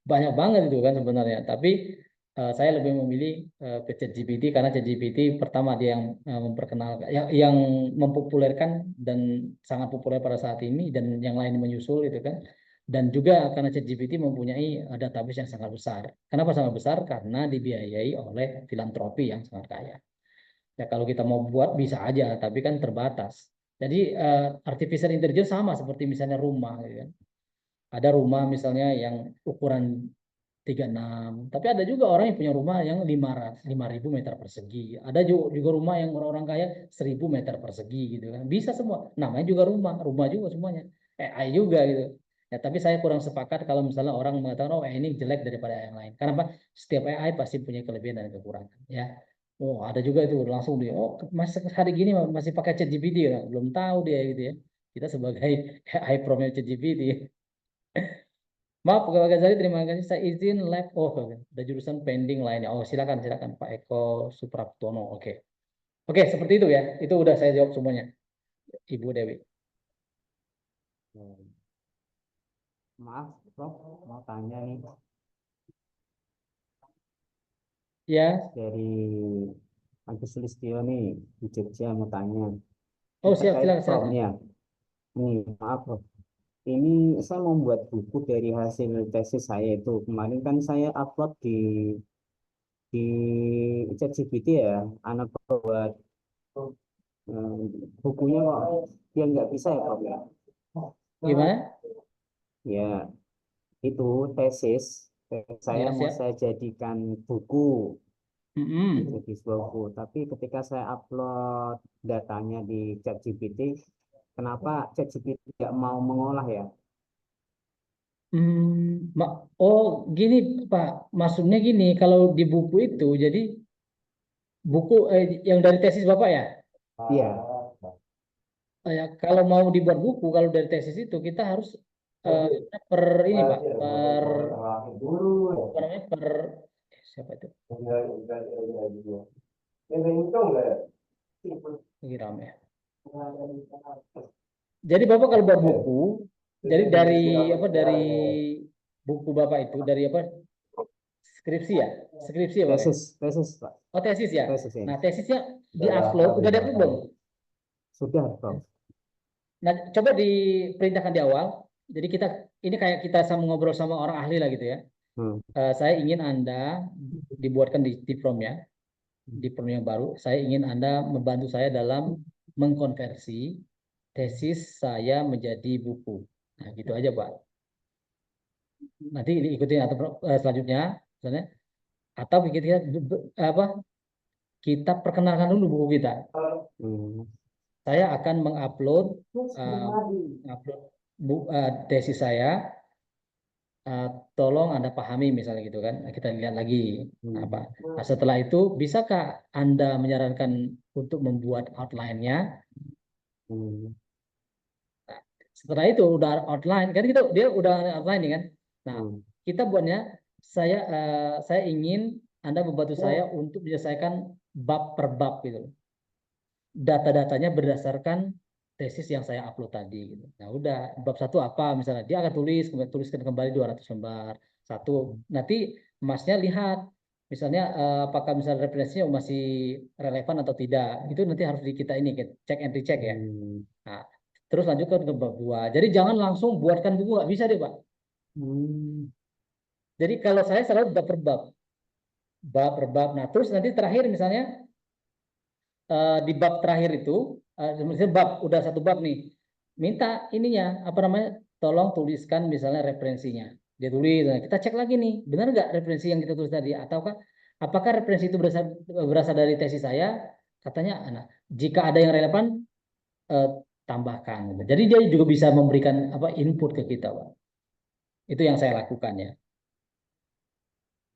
Banyak banget itu kan sebenarnya. Tapi saya lebih memilih ke ChatGPT karena ChatGPT pertama dia yang memperkenalkan, yang mempopulerkan dan sangat populer pada saat ini dan yang lain menyusul itu kan. Dan juga karena ChatGPT mempunyai database yang sangat besar. Kenapa sangat besar? Karena dibiayai oleh filantropi yang sangat kaya. Ya kalau kita mau buat bisa aja, tapi kan terbatas. Jadi artificial intelligence sama seperti misalnya rumah, gitu kan. Ada rumah misalnya yang ukuran 36, tapi ada juga orang yang punya rumah yang 5.000 meter persegi. Ada juga rumah yang orang-orang kaya 1.000 meter persegi gitu kan. Bisa semua. Namanya juga rumah juga semuanya. AI juga gitu. Ya, tapi saya kurang sepakat kalau misalnya orang mengatakan oh ini jelek daripada yang lain. Karena apa? Setiap AI pasti punya kelebihan dan kekurangan. Ya, oh ada juga itu langsung dia. Oh masih hari gini masih pakai ChatGPT ya? Belum tahu dia gitu ya. Kita sebagai AI prompt ChatGPT. Maaf, Pak Ghazali, terima kasih. Saya izin live. Oh, oke. Ada jurusan pending lainnya. Oh, silakan, silakan Pak Eko Supraptono. Oke, oke, seperti itu ya. Itu udah saya jawab semuanya, Ibu Dewi. Maaf, Prof, mau tanya nih Ya, dari Agus Sulistyo nih di Jogja mau tanya. oh Ini siap, terkait silakan, silakan. promnya. Nih, maaf, Prof. Ini saya mau membuat buku dari hasil tesis saya itu. Kemarin kan saya upload di ChatGPT ya, anak buat eh, bukunya kok dia nggak bisa ya, Prof ya. Gimana? Ya, itu tesis saya Ya, mau siap. saya jadikan buku. Mm-mm. Jadi sebuah buku. Tapi ketika saya upload datanya di ChatGPT, kenapa ChatGPT tidak mau mengolah ya? Oh, gini Pak, maksudnya gini, kalau di buku itu, jadi buku yang dari tesis Bapak ya? Iya, Ya, kalau mau dibuat buku, kalau dari tesis itu kita harus eh, per ini Pak, apa namanya, siapa itu? Lagi rame. Jadi Bapak kalau buat buku, jadi dari buku Bapak itu dari apa? Skripsi ya? Skripsi ya Bapak ya? tesis Pak, Oh tesis ya? tesis ya. Nah tesisnya diupload, udah diupload belum? Sudah, Prof. Nah coba diperintahkan di awal. Jadi ini kayak kita sama ngobrol sama orang ahli lah gitu ya. Hmm. Saya ingin Anda dibuatkan di prompt ya, di prompt yang baru. Saya ingin Anda membantu saya dalam mengkonversi tesis saya menjadi buku. Nah gitu aja Pak. Nanti diikuti atau selanjutnya, misalnya, atau apa? Kita perkenalkan dulu buku kita. Hmm. saya akan mengupload tesis saya. Tolong Anda pahami misalnya gitu kan. Kita lihat lagi apa. Nah, setelah itu bisakah Anda menyarankan untuk membuat outline-nya? Setelah itu udah outline kan, kita dia udah outline kan. Nah, kita buatnya saya ingin Anda membantu saya untuk menyelesaikan bab per bab gitu. Data-datanya berdasarkan tesis yang saya upload tadi gitu. Nah, udah bab 1 apa misalnya, dia akan tuliskan kembali 200 lembar. Satu, nanti Masnya lihat misalnya apakah misalnya referensinya masih relevan atau tidak. Itu nanti harus kita ini cek and recheck ya. Nah, terus lanjutkan ke bab 2. Jadi jangan langsung buatkan buku, nggak bisa deh, Pak. Jadi kalau saya selalu bab per bab. Bab per bab. Nah, terus nanti terakhir misalnya di bab terakhir itu, misalnya bab udah 1 bab nih, minta ininya apa namanya, tolong tuliskan misalnya referensinya. Dia tulis, nah, kita cek lagi nih, benar nggak referensi yang kita tulis tadi, ataukah apakah referensi itu berasal dari tesis saya? Katanya, nah, jika ada yang relevan, tambahkan. Jadi dia juga bisa memberikan apa input ke kita, Pak. Itu yang saya lakukan ya.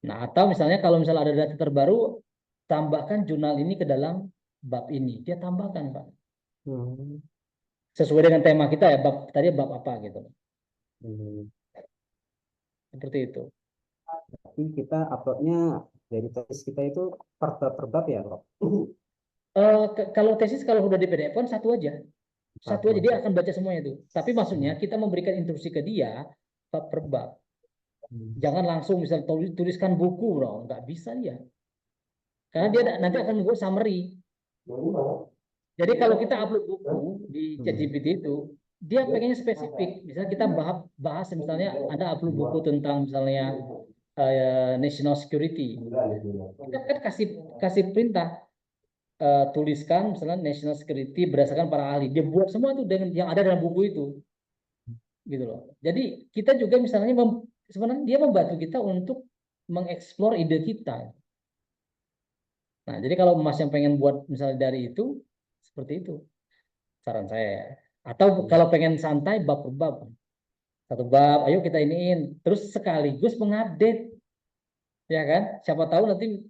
Nah, atau misalnya kalau misalnya ada data terbaru, tambahkan jurnal ini ke dalam bab ini. Dia tambahkan, Pak. Sesuai dengan tema kita ya, bab tadi bab apa gitu. Seperti itu. Tapi kita uploadnya dari tesis kita itu per bab ya, Prof? Kalau tesis kalau udah di PDF kan satu aja dia akan baca semuanya itu. Tapi maksudnya kita memberikan instruksi ke dia bab per bab. Jangan langsung misal tuliskan buku, bro, nggak bisa dia. Karena dia nanti akan membuat summary. Jadi kalau kita upload buku di ChatGPT itu, dia pengennya spesifik. Misalnya kita bahas misalnya ada upload buku tentang misalnya national security. Kita kan kasih perintah tuliskan misalnya national security berdasarkan para ahli. Dia buat semua itu dengan yang ada dalam buku itu. Gitu loh. Jadi kita juga misalnya sebenarnya dia membantu kita untuk mengeksplor ide kita. Nah, jadi kalau Mas yang pengen buat misalnya dari itu, seperti itu saran saya. Atau kalau pengen santai bab per bab, 1 bab, ayo kita iniin, terus sekaligus mengupdate, ya kan? Siapa tahu nanti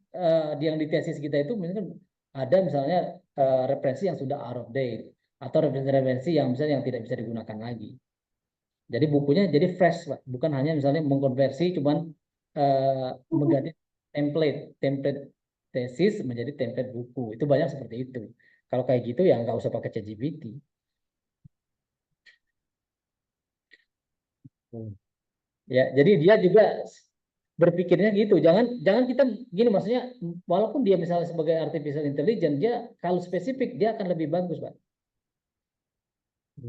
yang di tesis kita itu misalnya ada misalnya referensi yang sudah out of date atau referensi yang misalnya yang tidak bisa digunakan lagi. Jadi bukunya jadi fresh, Pak. Bukan hanya misalnya mengkonversi, cuman mengganti template tesis menjadi template buku. Itu banyak seperti itu. Kalau kayak gitu ya nggak usah pakai ChatGPT. Ya, jadi dia juga berpikirnya gitu. Jangan kita gini, maksudnya walaupun dia misalnya sebagai artificial intelligence, dia kalau spesifik dia akan lebih bagus, Pak.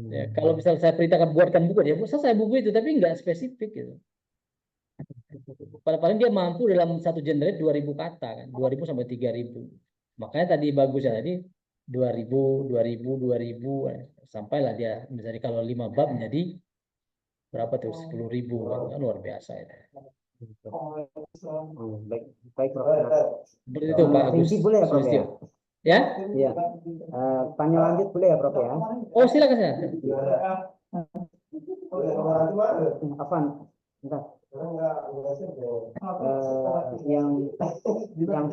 Ya, kalau misalnya saya perintahkan buatkan buku, dia selesai buku itu, tapi nggak spesifik gitu. Paling dia mampu dalam satu generate 2000 kata kan, 2000 sampai 3000. Makanya tadi bagus ya tadi 2000, 2000, 2000 sampailah dia misalnya kalau 5 bab menjadi berapa tuh 10.000 kan, luar biasa itu. Baik, Prof. Seperti itu Pak Agus. Boleh ya, Prof ya? Ya? Iya. Tanya lanjut boleh ya, Prof ya? Oh, silakan. Apaan? Bentar. Yang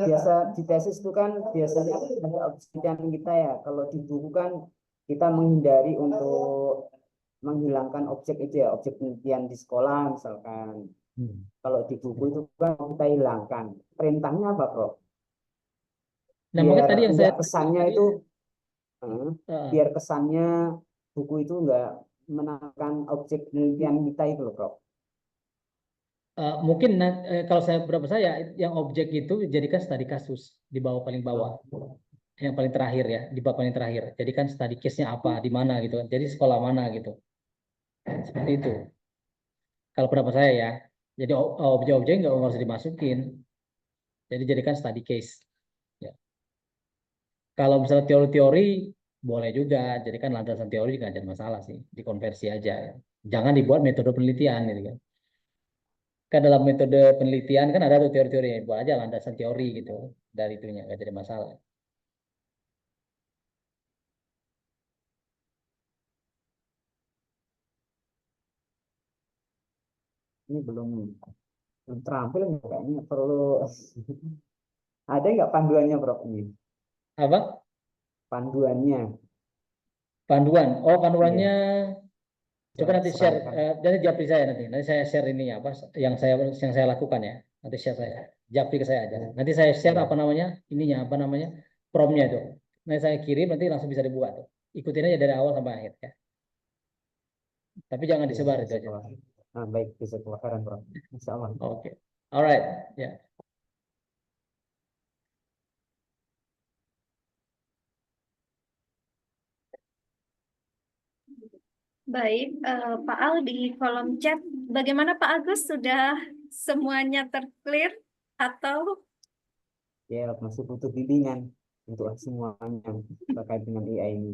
biasa di tesis itu kan biasanya ada objek penelitian kita ya. Kalau di buku kan kita menghindari untuk menghilangkan objek itu ya, objek penelitian di sekolah misalkan. Kalau di buku itu kan kita hilangkan. Perintahnya apa, Prof? Nah, maka tadi yang saya kesannya itu biar kesannya buku itu enggak menekan objek penelitian kita itu loh, Prof. Mungkin kalau berapa saya yang objek itu jadikan studi kasus di bawah paling bawah, yang paling terakhir ya, di bab paling terakhir. Jadikan studi case-nya apa, di mana gitu kan. Jadi sekolah mana gitu. Seperti itu. Kalau pendapat saya ya. Jadi objek-objek nggak harus dimasukin. Jadi jadikan study case. Ya. Kalau misalnya teori-teori boleh juga, jadikan landasan teori nggak ada masalah sih, dikonversi aja. Ya. Jangan dibuat metode penelitian gitu kan. Kan dalam metode penelitian kan ada tuh teori-teori, buat aja landasan teori gitu dari itunya nggak jadi masalah. ini belum terampil nggak kayaknya perlu ada nggak panduannya Prof ini? Apa? Panduannya. Panduan. Oh, Iya, panduannya coba buat nanti share, serangkaian. nanti japri saya nanti. Nanti saya share ini apa yang saya lakukan ya. Nanti share saya. Japri ke saya aja. Nanti saya share Iya, apa namanya? Ininya apa namanya? Promnya itu. Nanti saya kirim nanti langsung bisa dibuat tuh. Ikutin aja dari awal sampai akhir ya. Tapi jangan iya, disebar itu bisa aja. keluar. Nah, baik, bisa keluaran Prof. Insya Allah. Oke. Alright. Ya. Baik, Pak Al di kolom chat, bagaimana Pak Agus? Sudah semuanya terclear atau Ya, masih butuh bimbingan untuk semuanya terkait dengan AI ini.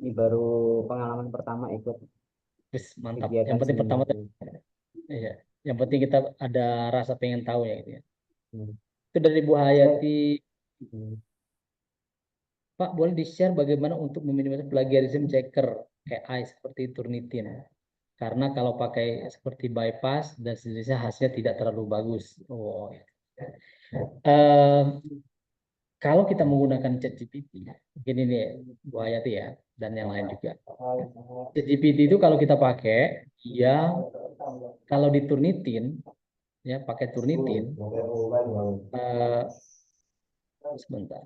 Ini baru pengalaman pertama ikut Terus mantap. Yang kegiatan penting seminar pertama ini. iya. Yang penting kita ada rasa pengen tahu ya gitu ya. Hmm. Itu dari Bu Saya, Hayati. hmm, Pak, boleh di-share bagaimana untuk meminimalisir plagiarism checker AI seperti Turnitin? Karena kalau pakai seperti bypass dan sejenisnya hasilnya tidak terlalu bagus. Oh, ya. Eh, kalau kita menggunakan ChatGPT, mungkin ini Bu Hayati ya, dan yang lain juga. ChatGPT itu kalau kita pakai, ya kalau diturnitin, ya pakai turnitin, eh, sebentar.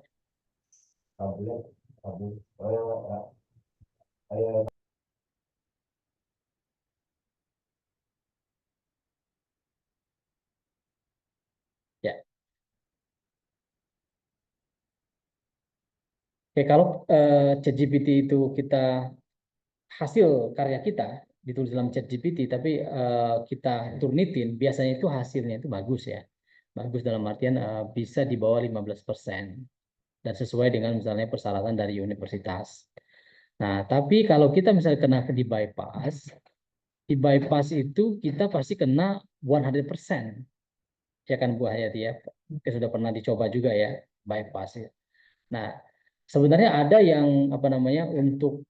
Ya, oke, kalau ChatGPT itu kita hasil karya kita ditulis dalam ChatGPT, tapi kita turnitin, biasanya itu hasilnya itu bagus ya. Bagus dalam artian bisa di bawah 15% dan sesuai dengan misalnya persyaratan dari universitas. Nah, tapi kalau kita misalnya kena di bypass itu kita pasti kena 100%. Ya kan Bu Hayati ya, kita sudah pernah dicoba juga ya bypass ya. Nah, sebenarnya ada yang apa namanya untuk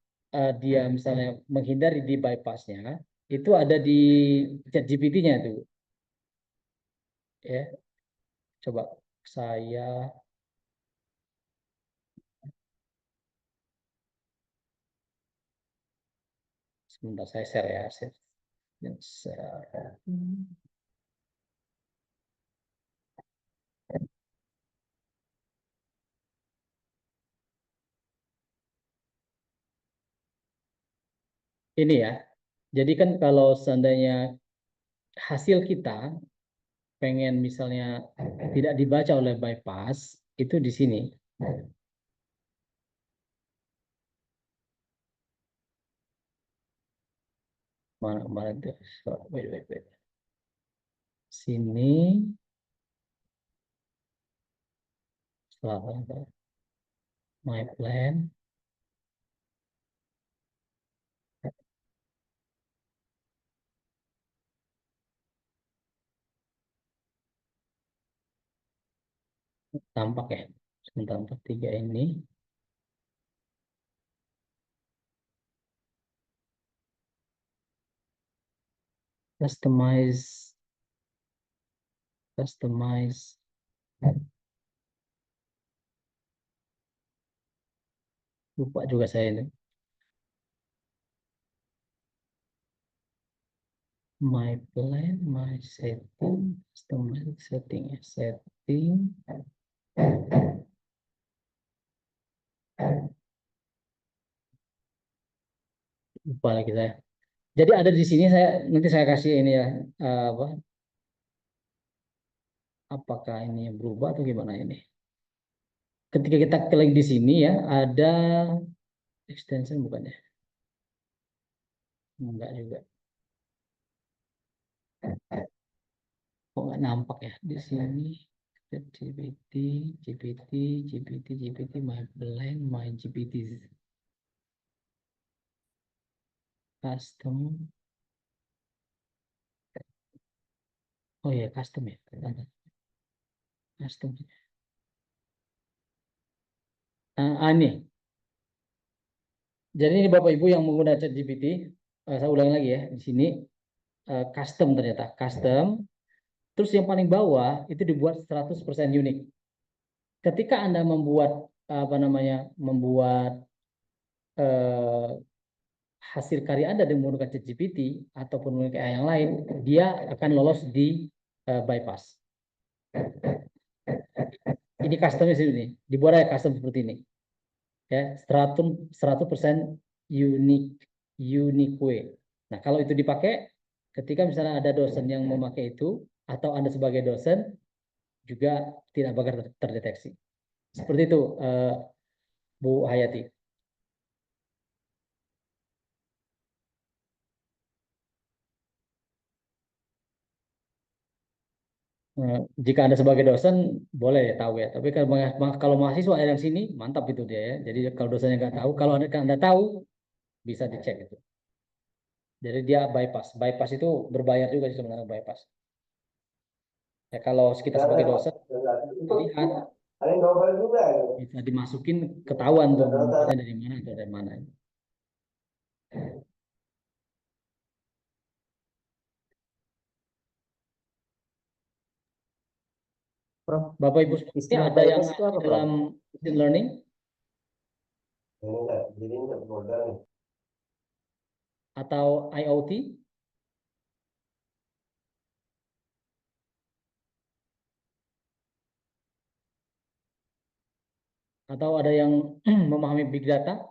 dia misalnya menghindari di bypassnya itu ada di ChatGPT-nya tuh ya. Coba saya sebentar saya share ya, share. Ini ya. Jadi kan kalau seandainya hasil kita pengen misalnya tidak dibaca oleh bypass itu di sini. Mana kemarin tuh? So, wait. Sini. Setelah my plan. Tampak ya. Sebentar, 43 ini. Customize. Lupa juga saya ini. My plan, my setting, customize setting, lupa lagi saya. Jadi ada di sini nanti saya kasih ini ya apa? Apakah ini yang berubah atau gimana ini? Ketika kita klik di sini ya ada extension bukannya? Enggak juga. Kok nggak nampak ya di sini? GPT, my plan, my GPT, custom. Oh ya, custom ya. Custom. Ini. Jadi ini Bapak Ibu yang menggunakan ChatGPT, saya ulangi lagi ya di sini. custom ternyata, custom. Terus yang paling bawah itu dibuat 100% unik. Ketika Anda membuat membuat hasil karya Anda dengan menggunakan ChatGPT ataupun menggunakan AI yang lain, dia akan lolos di bypass. Ini customnya sini, dibuat aja custom seperti ini. Ya, 100% unique way. Nah, kalau itu dipakai, ketika misalnya ada dosen yang memakai itu, atau Anda sebagai dosen, juga tidak bakal terdeteksi. Seperti itu, Bu Hayati. Jika Anda sebagai dosen, boleh ya tahu ya. Tapi kalau mahasiswa ada yang sini, mantap itu dia ya. Jadi kalau dosennya nggak tahu, kalau Anda tahu, bisa dicek itu. Jadi dia bypass. Bypass itu berbayar juga sih sebenarnya bypass. Ya kalau kita sebagai dosen, lihat bisa dimasukin ketahuan tuh dari mana atau dari mana. Prof, Bapak Ibu ini istilah ada yang bypass itu apa, Prof? dalam machine learning atau IoT? Atau ada yang memahami big data?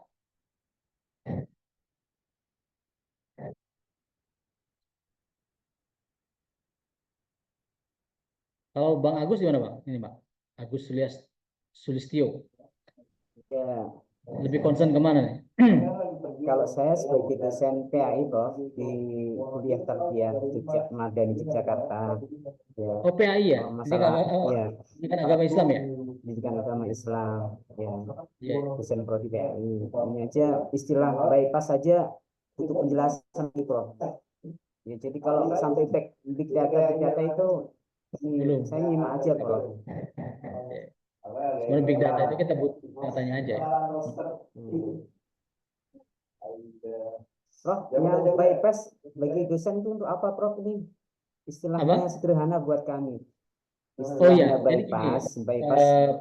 Kalau Bang Agus gimana Bang? Ini Bang, Agus Sulistyo. Ya, Lebih concern kemana nih? kalau saya sebagai dosen PAI, Prof, di kuliah tarbiyah Madani Yogyakarta, ya, Oh PAI ya? kalau Ini masalah ya ini kan agama Islam ya? pendidikan agama Islam, ya, Iya. dosen prodi PAI. Ini aja istilah bypass saja butuh penjelasan gitu, Prof. Ya, jadi kalau sampai big data itu Belum. saya nyimak aja, Prof. Oke. Sebenarnya big data itu kita butuh datanya aja ya. Prof, yang bypass bagi dosen itu untuk apa, Prof? Ini istilahnya Apa? sederhana buat kami. Oh iya, Istilahnya jadi gini, bypass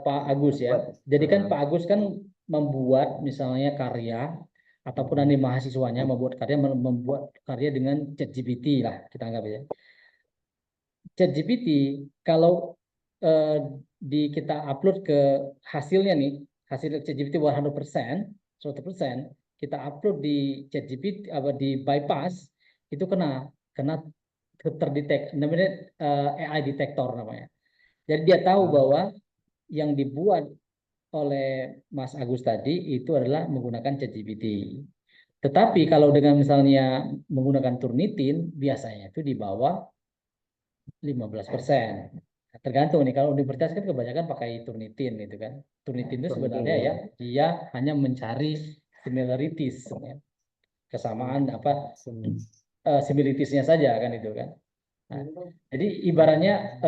Pak Agus ya. buat Jadi kan Pak Agus kan membuat misalnya karya ataupun nanti mahasiswanya membuat karya dengan ChatGPT lah kita anggap ya. ChatGPT kalau eh, kita upload ke hasilnya nih, hasil ChatGPT 100%, kita upload di ChatGPT di bypass itu kena terdetek namanya AI detektor namanya. Jadi dia tahu bahwa yang dibuat oleh Mas Agus tadi itu adalah menggunakan ChatGPT. Tetapi kalau dengan misalnya menggunakan Turnitin, biasanya itu di bawah 15%. Tergantung nih, kalau universitas kan kebanyakan pakai Turnitin gitu kan. Turnitin itu sebenarnya ya, dia hanya mencari similarities, ya. Kesamaan similitiesnya saja kan itu kan. Nah, jadi ibaratnya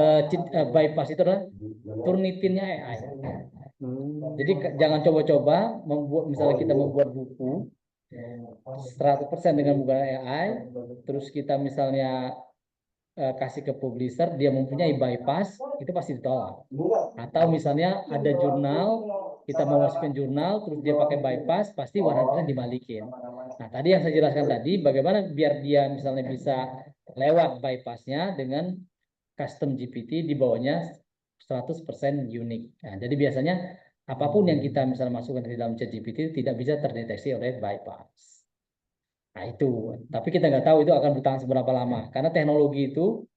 bypass itu adalah Turnitinnya AI. Jadi jangan coba-coba misalnya kita membuat buku 100% dengan menggunakan AI, terus kita misalnya kasih ke publisher, dia mempunyai bypass, itu pasti ditolak. Atau misalnya ada jurnal, kita mau masukin jurnal, terus dia pakai bypass, pasti 100% dibalikin. Nah, tadi yang saya jelaskan tadi, bagaimana biar dia misalnya bisa lewat bypassnya dengan custom GPT di bawahnya 100% unik. Nah, jadi biasanya apapun yang kita misalnya masukkan di dalam ChatGPT tidak bisa terdeteksi oleh bypass. Nah itu, tapi kita nggak tahu itu akan bertahan seberapa lama, karena teknologi itu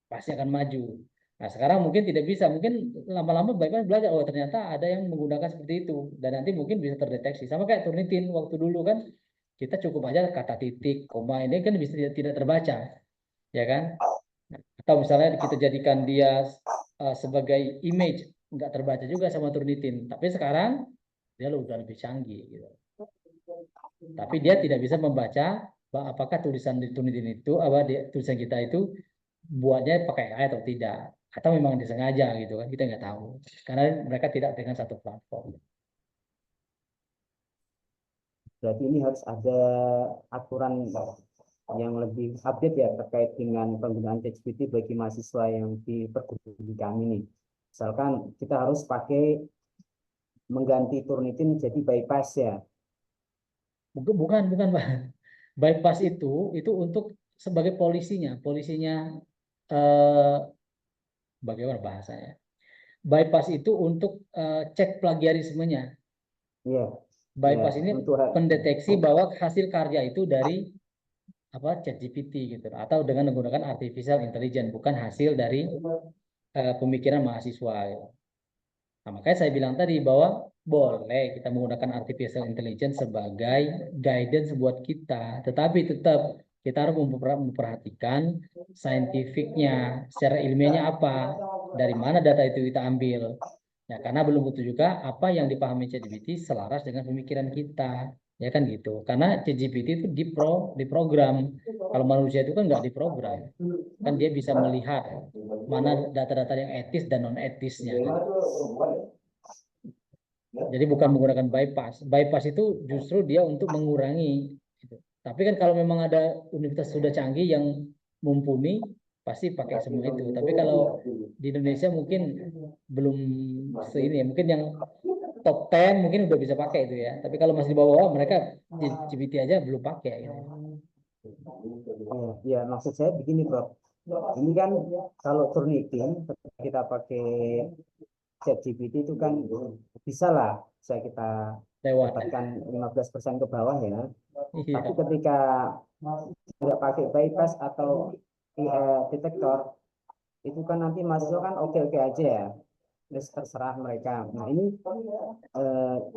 pasti akan maju. Nah sekarang mungkin tidak bisa, mungkin lama-lama bypass belajar, oh ternyata ada yang menggunakan seperti itu, dan nanti mungkin bisa terdeteksi. Sama kayak Turnitin waktu dulu kan, kita cukup aja kata titik, koma, ini kan bisa tidak terbaca, ya kan? Atau misalnya kita jadikan dia sebagai image, nggak terbaca juga sama Turnitin. Tapi sekarang dia udah lebih canggih gitu. Tapi dia tidak bisa membaca apakah tulisan di Turnitin itu, tulisan kita itu buatnya pakai AI atau tidak. Atau memang disengaja gitu kan, kita nggak tahu. Karena mereka tidak dengan satu platform. Berarti ini harus ada aturan yang lebih update ya terkait dengan penggunaan ChatGPT bagi mahasiswa yang di perguruan tinggi kami nih. Misalkan kita harus pakai mengganti Turnitin jadi bypass ya. Bukan Pak. Bypass itu untuk sebagai polisinya bagaimana bahasanya? Bypass itu untuk cek plagiarismenya. Iya. Bypass Ya, ini untuk pendeteksi bahwa hasil karya itu dari ChatGPT gitu, atau dengan menggunakan artificial intelligence, bukan hasil dari pemikiran mahasiswa gitu. Nah, makanya saya bilang tadi bahwa boleh kita menggunakan artificial intelligence sebagai guidance buat kita, tetapi tetap kita harus memperhatikan saintifiknya, secara ilmiahnya apa, dari mana data itu kita ambil. Ya, karena belum tentu juga apa yang dipahami ChatGPT selaras dengan pemikiran kita, ya kan gitu. Karena ChatGPT itu diprogram. Kalau manusia itu kan nggak diprogram, kan dia bisa melihat mana data-data yang etis dan non etisnya. Jadi bukan menggunakan bypass. Bypass itu justru dia untuk mengurangi. Gitu. Tapi kan kalau memang ada universitas sudah canggih yang mumpuni, pasti pakai semua itu. Tapi kalau di Indonesia mungkin belum seini ya. Mungkin yang top 10 mungkin udah bisa pakai itu ya. Tapi kalau masih di bawah mereka GPT aja belum pakai. Gitu. Ya, maksud saya begini, Bro. Ini kan kalau Turnitin kita pakai ChatGPT itu kan bisa lah kita dapatkan 15% ke bawah ya. Iya. Tapi ketika tidak pakai bypass atau detektor, itu kan nanti mahasiswa kan oke-oke aja ya. Terus terserah mereka. Nah ini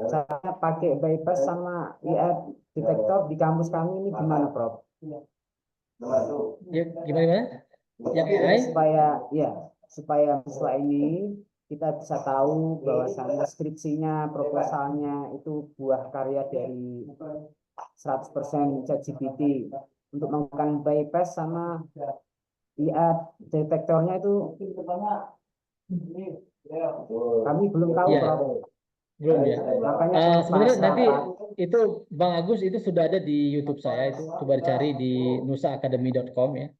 cara pakai bypass sama detektor di kampus kami ini gimana, Prof? Ya, gimana? Yang AI? Supaya siswa ini kita bisa tahu bahwasannya skripsinya, proposalnya itu buah karya dari 100% ChatGPT. Untuk melakukan bypass sama IA detektornya itu kami belum tahu, Ya. Prof. Belum ya. Makanya Sebenarnya nanti itu Bang Agus itu sudah ada di YouTube saya, itu coba dicari di nusaacademy.com ya.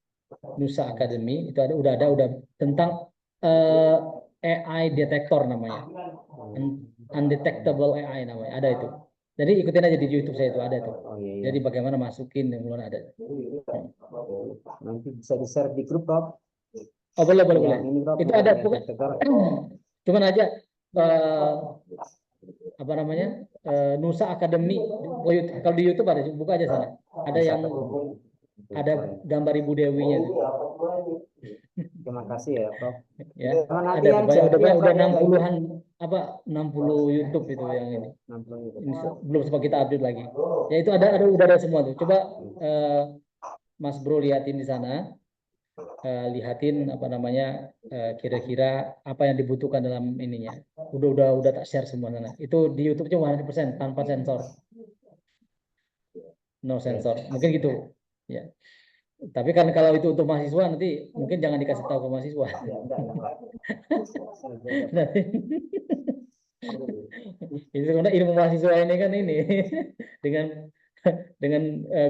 Nusa Academy itu udah tentang AI detektor namanya. Undetectable AI namanya, ada itu. Jadi ikutin aja di YouTube saya itu ada itu. Oh, iya. Jadi bagaimana masukin yang belum ada. Nanti bisa di-share di grup, Prof. Oh, boleh. Ini, Prof, Itu ada detektor. cuman aja apa namanya? Nusa Academy. Kalau di YouTube ada, buka aja sana. Ada yang ada gambar Ibu Dewinya itu. Terima kasih ya, Prof. Ya, Nanti ada yang banyak, jadi udah Prof, 60-an 60 YouTube itu yang ini. 60. Ini belum sempat kita update lagi. Ya itu udah ada semua tuh. Coba Mas Bro lihatin di sana. Lihatin apa namanya kira-kira apa yang dibutuhkan dalam ininya. Udah tak share semua sana. Itu di YouTube cuma 100% tanpa sensor. No sensor. Mungkin gitu. Ya. Tapi kan kalau itu untuk mahasiswa nanti mungkin jangan dikasih tahu ke mahasiswa. Itu karena ilmu mahasiswa ini kan ini dengan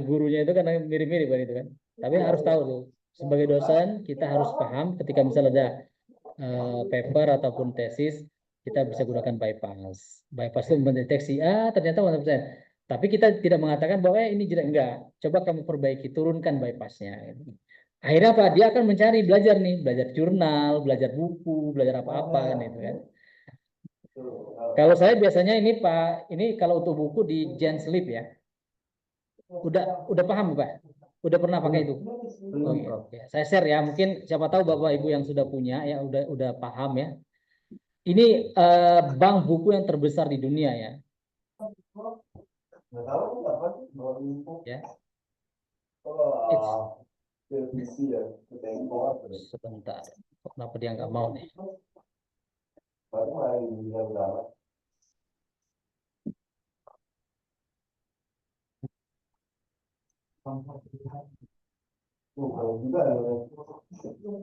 gurunya itu kan mirip-mirip kan itu kan. Tapi harus tahu tuh sebagai dosen kita harus paham ketika misalnya ada paper ataupun tesis kita bisa gunakan bypass. Bypass itu mendeteksi ternyata 100%. Tapi kita tidak mengatakan bahwa ini jelek, enggak. Coba kamu perbaiki, turunkan bypassnya. Akhirnya apa? Dia akan mencari belajar jurnal, belajar buku, belajar apa-apa kan itu kan. Kalau saya biasanya ini Pak, ini kalau untuk buku di GenSleep ya. Udah paham Pak? Udah pernah pakai itu? Oh iya. Ya, saya share ya, mungkin siapa tahu Bapak Ibu yang sudah punya ya udah paham ya. Ini bank buku yang terbesar di dunia ya. Ya. Sebentar. Kenapa dia nggak mau nih?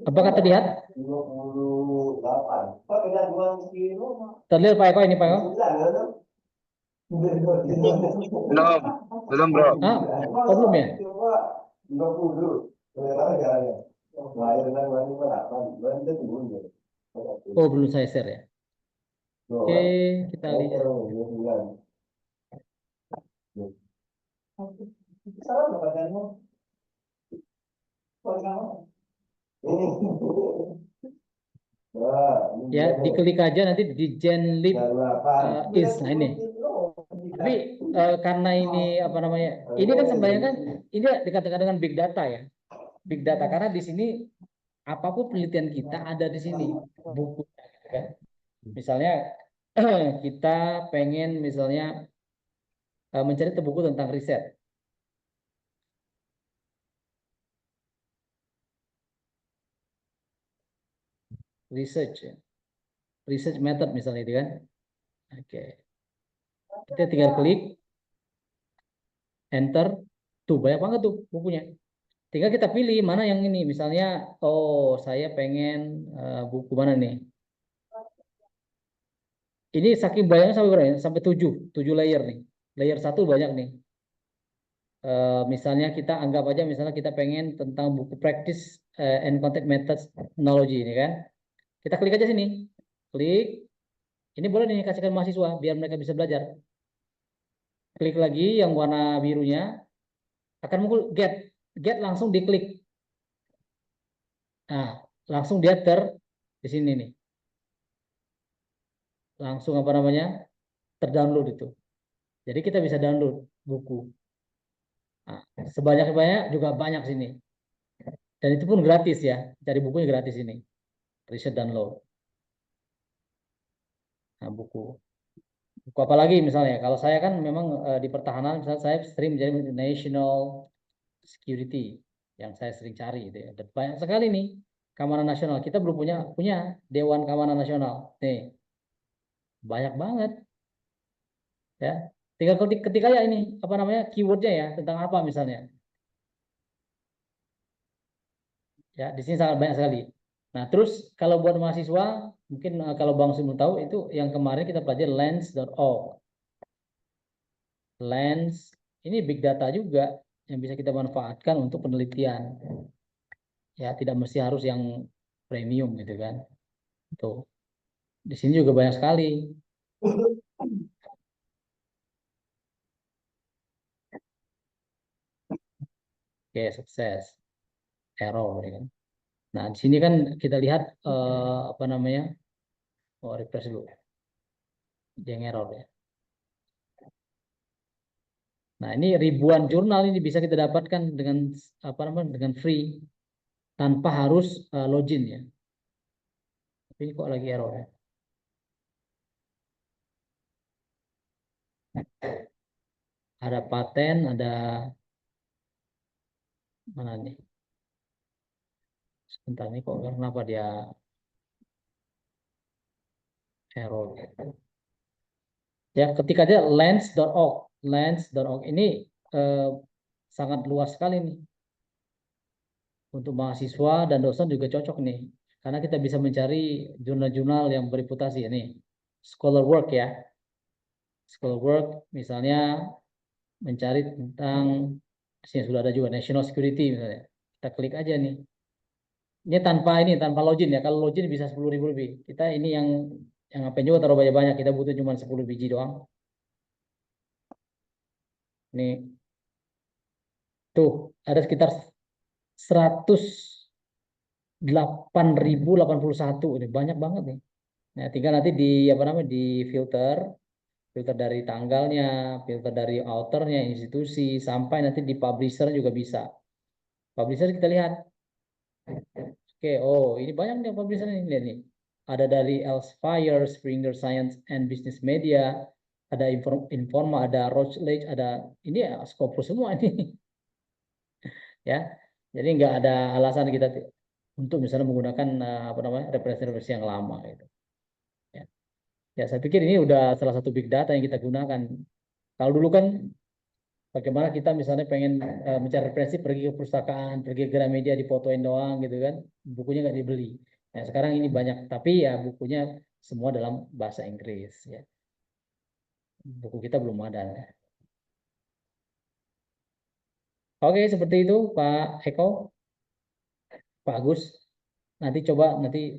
Apakah terlihat? Terlihat Pak Eko ini Pak Eko? Belum bro. Belum ya? Oh, belum saya share ya. Oke, kita lihat. Ya, diklik aja nanti di Genlib is. Nah ini. Tapi karena ini apa namanya? Ini kan sebenarnya kan ini dikatakan dengan big data ya. Big data karena di sini apapun penelitian kita ada di sini buku gitu kan. Misalnya kita pengen misalnya mencari buku tentang riset. Research ya. Research method misalnya itu kan. Oke. Kita tinggal klik enter. Tuh banyak banget tuh bukunya. Tinggal kita pilih mana yang ini. Misalnya, oh saya pengen buku mana nih? Ini saking banyaknya sampai berapa ya? Sampai 7 layer nih. Layer 1 banyak nih. Misalnya kita anggap aja misalnya kita pengen tentang buku practice and content methods technology ini kan. Kita klik aja sini. Klik. Ini boleh nih kasihkan mahasiswa biar mereka bisa belajar. Klik lagi yang warna birunya akan muncul get. Get langsung diklik. Nah, langsung dia di sini nih. Langsung apa namanya? Terdownload itu. Jadi kita bisa download buku. Nah, sebanyak-banyak juga banyak sini. Dan itu pun gratis ya. Cari bukunya gratis ini. Riset download. Nah, buku. Buku apa lagi misalnya? Kalau saya kan memang di pertahanan, misalnya saya sering menjadi national security yang saya sering cari gitu ya. Dan banyak sekali nih keamanan nasional. Kita belum punya Dewan Keamanan Nasional. Nih, banyak banget ya. Tinggal ketika ya ini apa namanya keywordnya ya tentang apa misalnya. Ya, di sini sangat banyak sekali. Nah, terus kalau buat mahasiswa, mungkin kalau Bang Sim tahu itu yang kemarin kita pelajari lens.org. Lens ini big data juga yang bisa kita manfaatkan untuk penelitian. Ya, tidak mesti harus yang premium gitu kan. Tuh. Di sini juga banyak sekali. Oke, sukses. Error ya kan. Nah, di sini kan kita lihat apa namanya? Oh, refresh dulu. Dia error ya. Nah, ini ribuan jurnal ini bisa kita dapatkan dengan apa namanya? Dengan free tanpa harus login ya. Tapi ini kok lagi error ya. Ada paten, ada mana nih? Sebentar nih kok kenapa dia error? Ya, ketika dia lens.org ini sangat luas sekali nih. Untuk mahasiswa dan dosen juga cocok nih. Karena kita bisa mencari jurnal-jurnal yang bereputasi ini. Scholar work ya. Scholar work misalnya mencari tentang sini sudah ada juga national security misalnya. Kita klik aja nih. Ini tanpa login ya. Kalau login bisa 10.000 lebih. Kita ini yang apa juga taruh banyak-banyak. Kita butuh cuma 10 biji doang. Nih. Tuh, ada sekitar 108.081. Ini banyak banget nih. Nah, tinggal nanti di apa namanya di filter dari tanggalnya, filter dari authornya, institusi, sampai nanti di publisher juga bisa. Publisher kita lihat. Oke, oh ini banyak nih publisher ini lihat nih. Ada dari Elsevier, Springer Science and Business Media, ada Informa, ada Routledge, ada ini ya Scopus semua ini. Ya, jadi nggak ada alasan kita untuk misalnya menggunakan apa namanya referensi yang lama gitu. Ya. Ya, saya pikir ini udah salah satu big data yang kita gunakan. Kalau dulu kan bagaimana kita misalnya pengen mencari referensi pergi ke perpustakaan, pergi ke Gramedia difotoin doang gitu kan, bukunya nggak dibeli. Nah sekarang ini banyak, tapi ya bukunya semua dalam bahasa Inggris ya. Buku kita belum ada. Ya. Oke, seperti itu Pak Eko, Pak Agus. Nanti coba nanti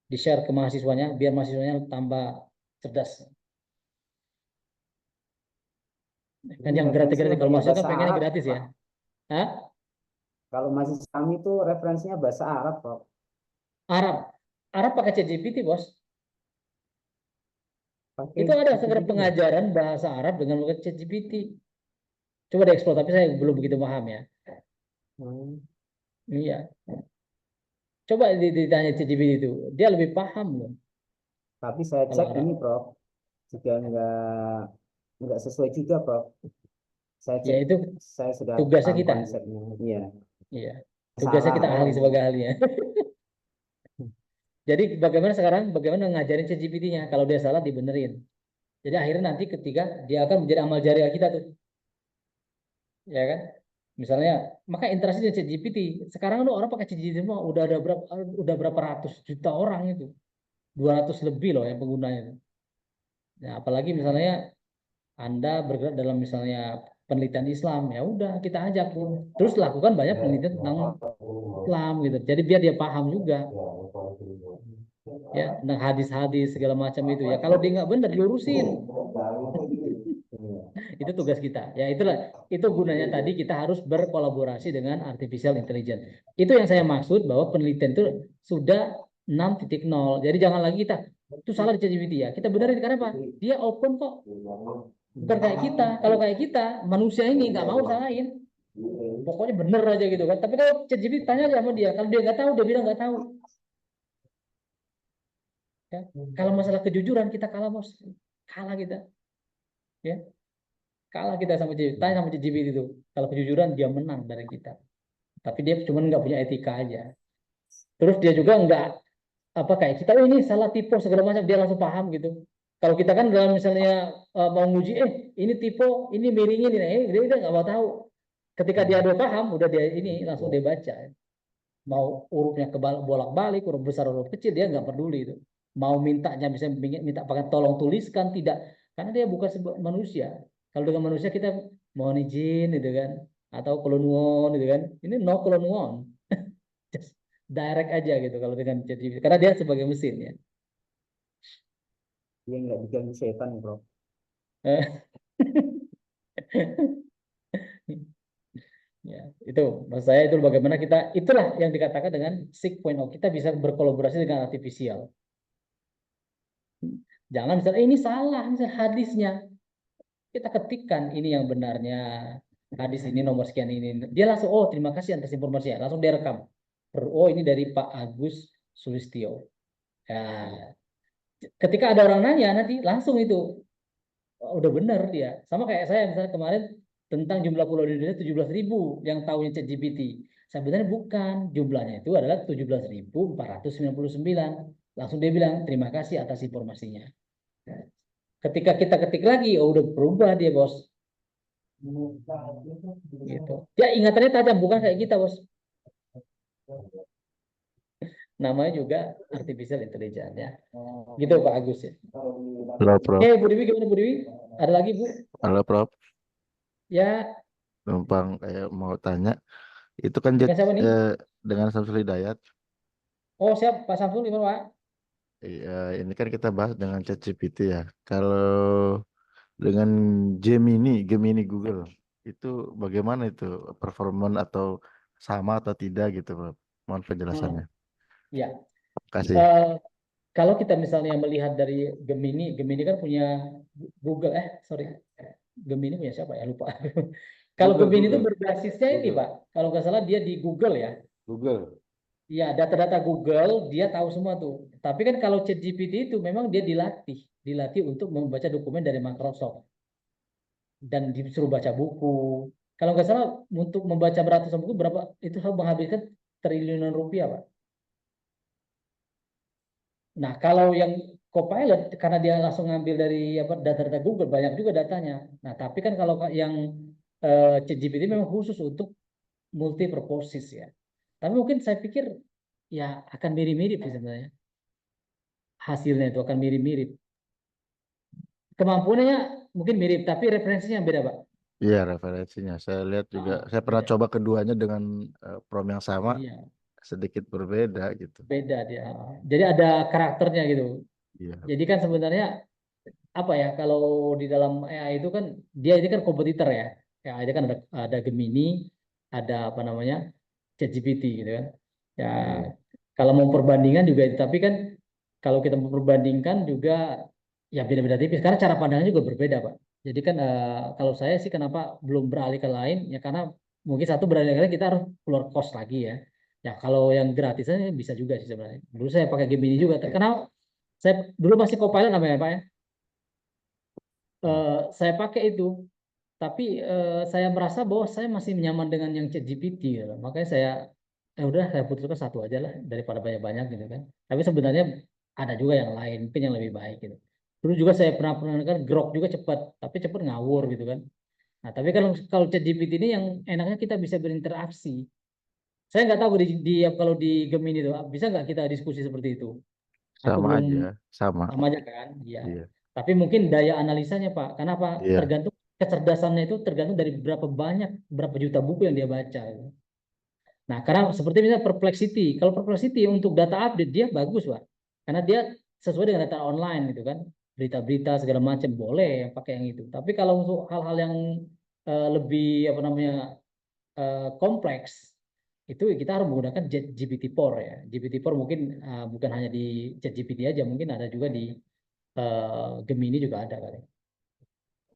di-share ke mahasiswanya biar mahasiswanya tambah cerdas. Kan Ini yang referensinya gratis-gratis, kalau pakai mahasiswa kan bahasa pengennya Arab, gratis ya. Pak. Hah? Kalau masih kami itu referensinya bahasa Arab, Pak. Arab. Arab pakai ChatGPT, Bos. Pakai Itu ada GPT sekarang juga. pengajaran bahasa Arab dengan menggunakan ChatGPT. Coba dieksplor, tapi saya belum begitu paham ya. Hmm. Iya. Coba ditanya ChatGPT itu, dia lebih paham loh Tapi saya kalau cek Arab. ini, Prof. Juga nggak sesuai juga, Prof. Saya Ya cek, itu saya sudah tugasnya paham kita. konsepnya. Iya, Iya. Tugasnya salah kita ahli ya. sebagai ahli ya. Jadi bagaimana ngajarin ChatGPT-nya? Kalau dia salah dibenerin. Jadi akhirnya nanti ketika dia akan menjadi amal jariah kita tuh, ya kan? Misalnya, maka interaksi dengan ChatGPT. Sekarang tuh orang pakai ChatGPT semua udah berapa ratus juta orang itu, 200 lebih loh yang penggunanya. Nah, apalagi misalnya Anda bergerak dalam misalnya penelitian Islam, ya udah kita ajak tuh. Terus lakukan banyak penelitian tentang Islam gitu. Jadi biar dia paham juga ya tentang hadis-hadis segala macam itu ya. Kalau dia nggak benar dilurusin. Iya. Itu tugas kita. Ya itu gunanya tadi kita harus berkolaborasi dengan artificial intelligence. Itu yang saya maksud bahwa penelitian itu sudah 6.0. Jadi jangan lagi kita itu salah di ChatGPT ya. Kita benerin karena apa? Dia open kok. Bukan kayak kita. Kalau kayak kita manusia ini nggak mau salahin. Pokoknya bener aja gitu kan. Tapi kalau ChatGPT tanya aja sama dia. Kalau dia nggak tahu dia bilang nggak tahu. Ya. Kalau masalah kejujuran kita kalah bos. Kalah kita. Ya. Kalah kita sama ChatGPT. Tanya sama ChatGPT itu. Kalau kejujuran dia menang dari kita. Tapi dia cuma nggak punya etika aja. Terus dia juga nggak apa kayak kita, oh ini salah tipe segala macam dia langsung paham gitu. Kalau kita kan dalam misalnya mau nguji, ini tipe, ini miringin, ini dia nggak mau tahu. Ketika dia udah paham, udah dia ini langsung dia baca. Mau hurufnya bolak-balik, huruf besar, huruf kecil dia nggak peduli itu. Mau mintanya bisa minta pakai tolong tuliskan tidak, karena dia bukan manusia. Kalau dengan manusia kita mohon izin gitu kan, atau kolonuon gitu kan. Ini no kolonuon. Just direct aja gitu kalau dengan ChatGPT karena dia sebagai mesin ya. Dia nggak diganggu setan, Prof. Ya, itu maksud saya itu bagaimana kita itulah yang dikatakan dengan 6.0 kita bisa berkolaborasi dengan artifisial. Jangan misalnya ini salah misalnya hadisnya kita ketikkan ini yang benarnya hadis ini nomor sekian ini dia langsung oh terima kasih atas informasinya langsung dia rekam oh ini dari Pak Agus Sulistyo ya, ketika ada orang nanya nanti langsung itu oh, udah benar dia. Sama kayak saya misalnya kemarin tentang jumlah pulau di Indonesia 17.000 yang tahunya ChatGPT. Sebenarnya bukan, jumlahnya itu adalah 17.499. Langsung dia bilang terima kasih atas informasinya. Ketika kita ketik lagi, oh udah berubah dia bos. Gitu. Ya ingatannya tajam, bukan kayak kita bos. Namanya juga artificial intelligence ya. Gitu Pak Agus ya. Halo Prof. Oke Bu Dewi gimana Bu Dewi? Ada lagi Bu? Halo Prof. Ya, Numpang kayak mau tanya, itu kan dengan siapa nih? dengan Samsul Hidayat. Oh siap Pak Samsul gimana Pak? Iya, ini kan kita bahas dengan ChatGPT ya. Kalau dengan Gemini Google, itu bagaimana itu performan atau sama atau tidak gitu, Prof? Mohon penjelasannya. Ya. Kasih. Kalau kita misalnya melihat dari Gemini kan punya Google, sorry, Gemini punya siapa ya lupa. Kalau Gemini itu berbasisnya ini Pak, kalau nggak salah dia di Google ya. Google. Iya, data-data Google dia tahu semua tuh. Tapi kan kalau ChatGPT itu memang dia dilatih untuk membaca dokumen dari Microsoft dan disuruh baca buku. Kalau nggak salah untuk membaca ratusan buku berapa itu harus menghabiskan triliunan rupiah Pak. Nah, kalau yang Copilot karena dia langsung ngambil dari apa data-data Google banyak juga datanya. Nah, tapi kan kalau yang ChatGPT memang khusus untuk multi purposes ya. Tapi mungkin saya pikir ya akan mirip-mirip sih sebenarnya. Hasilnya itu akan mirip-mirip. Kemampuannya mungkin mirip, tapi referensinya beda, Pak. Iya, referensinya. Saya lihat juga, Ah, saya pernah beda. coba keduanya dengan prom yang sama, Iya, sedikit berbeda gitu. beda dia. Jadi ada karakternya gitu. Iya, Jadi kan sebenarnya apa ya, kalau di dalam AI itu kan dia ini kan kompetitor ya. AI itu kan ada Gemini, ada apa namanya, ChatGPT gitu kan. Ya iya, kalau mau perbandingan juga, tapi kan kalau kita memperbandingkan juga ya beda-beda tipis karena cara pandangnya juga berbeda, Pak. Jadi kan kalau saya sih kenapa belum beralih ke lain ya karena mungkin satu beralih ke lain kita harus keluar cost lagi ya. Ya kalau yang gratisan bisa juga sih sebenarnya. Dulu saya pakai Gemini juga. Kenapa? Saya dulu masih Copilot namanya Pak ya. Saya pakai itu, tapi saya merasa bahwa saya masih nyaman dengan yang ChatGPT gitu. Makanya ya udah saya putuskan satu aja lah daripada banyak-banyak gitu kan. Tapi sebenarnya ada juga yang lain mungkin yang lebih baik gitu. Dulu juga saya pernah kan Grok juga cepat, tapi cepat ngawur gitu kan. Nah, tapi kalau ChatGPT ini yang enaknya kita bisa berinteraksi. Saya nggak tahu kalau di Gemini itu bisa nggak kita diskusi seperti itu. Aku sama belum aja, sama. sama aja kan, iya. Iya, Tapi mungkin daya analisanya Pak, karena apa? iya, Tergantung kecerdasannya itu tergantung dari berapa juta buku yang dia baca. Nah, karena seperti misalnya Perplexity. Kalau Perplexity untuk data update dia bagus, Pak. Karena dia sesuai dengan data online gitu kan. Berita-berita segala macam boleh yang pakai yang itu. Tapi kalau untuk hal-hal yang lebih apa namanya kompleks itu kita harus menggunakan GPT-4 ya. GPT-4 mungkin bukan hanya di ChatGPT aja, mungkin ada juga di Gemini juga ada kali.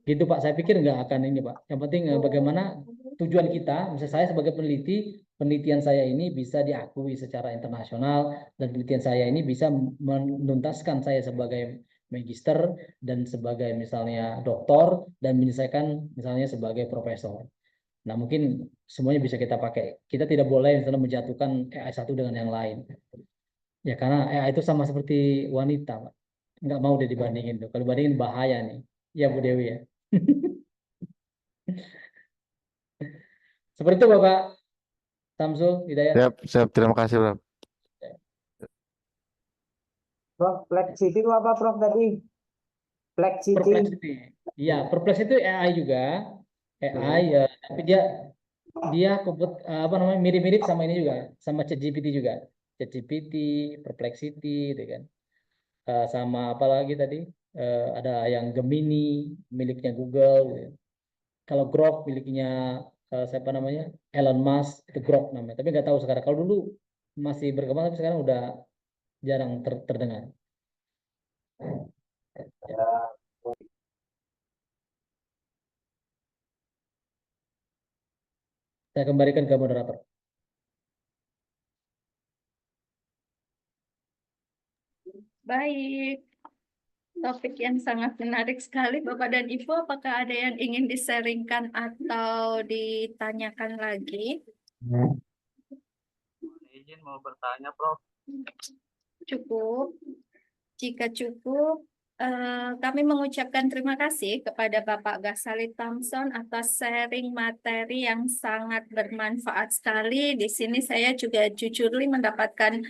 Gitu Pak, saya pikir nggak akan ini Pak. Yang penting bagaimana tujuan kita, misalnya saya sebagai peneliti, penelitian saya ini bisa diakui secara internasional dan penelitian saya ini bisa menuntaskan saya sebagai magister dan sebagai misalnya doktor dan menyelesaikan misalnya sebagai profesor. Nah mungkin semuanya bisa kita pakai. Kita tidak boleh misalnya menjatuhkan AI satu dengan yang lain. Ya karena AI itu sama seperti wanita Pak. Nggak mau dia dibandingin tuh. Kalau dibandingin bahaya nih. Ya Bu Dewi ya. Seperti itu Bapak Samsul Hidayat. siap, siap. Terima kasih, Bro. Prof, Flex City itu apa Prof tadi? Flex City. Perplexity. Iya, Perplexity itu AI juga. AI ya, tapi dia dia apa namanya mirip-mirip sama ini juga, sama ChatGPT juga. ChatGPT, Perplexity gitu kan. Sama apa lagi tadi? Ada yang Gemini miliknya Google gitu. Kalau Grok miliknya siapa namanya? Elon Musk itu Grok namanya. Tapi nggak tahu sekarang. Kalau dulu masih berkembang tapi sekarang udah jarang terdengar. Saya kembalikan ke moderator. Baik, topik yang sangat menarik sekali Bapak dan Ibu. Apakah ada yang ingin disaringkan atau ditanyakan lagi? Izin mau bertanya, Prof. Cukup. Jika cukup, kami mengucapkan terima kasih kepada Bapak Ghazali Thompson atas sharing materi yang sangat bermanfaat sekali. Di sini saya juga jujur mendapatkan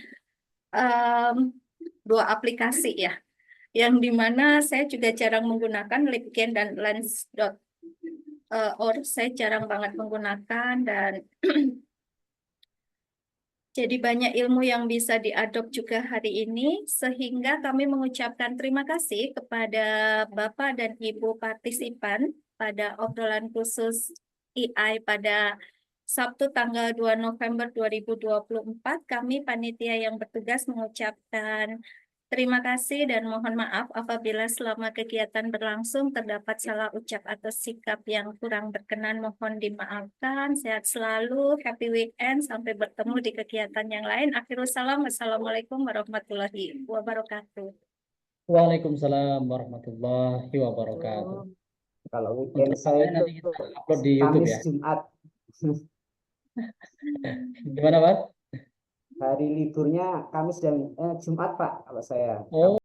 em, 2 aplikasi ya, yang dimana saya juga jarang menggunakan LibGen dan Lens.org. Saya jarang banget menggunakan dan jadi banyak ilmu yang bisa diadop juga hari ini, sehingga kami mengucapkan terima kasih kepada Bapak dan Ibu partisipan pada obrolan khusus AI pada Sabtu tanggal 2 November 2024. Kami panitia yang bertugas mengucapkan terima kasih dan mohon maaf apabila selama kegiatan berlangsung terdapat salah ucap atau sikap yang kurang berkenan. Mohon dimaafkan. Sehat selalu, happy weekend, sampai bertemu di kegiatan yang lain. Akhirul salam, wassalamualaikum warahmatullahi wabarakatuh. Waalaikumsalam warahmatullahi wabarakatuh. Kalau Untuk weekend yang saya lain itu nanti kita upload di YouTube Kamis ya. Jumat. Gimana, Pak? Hari liburnya Kamis dan Jumat Pak kalau saya. Oh,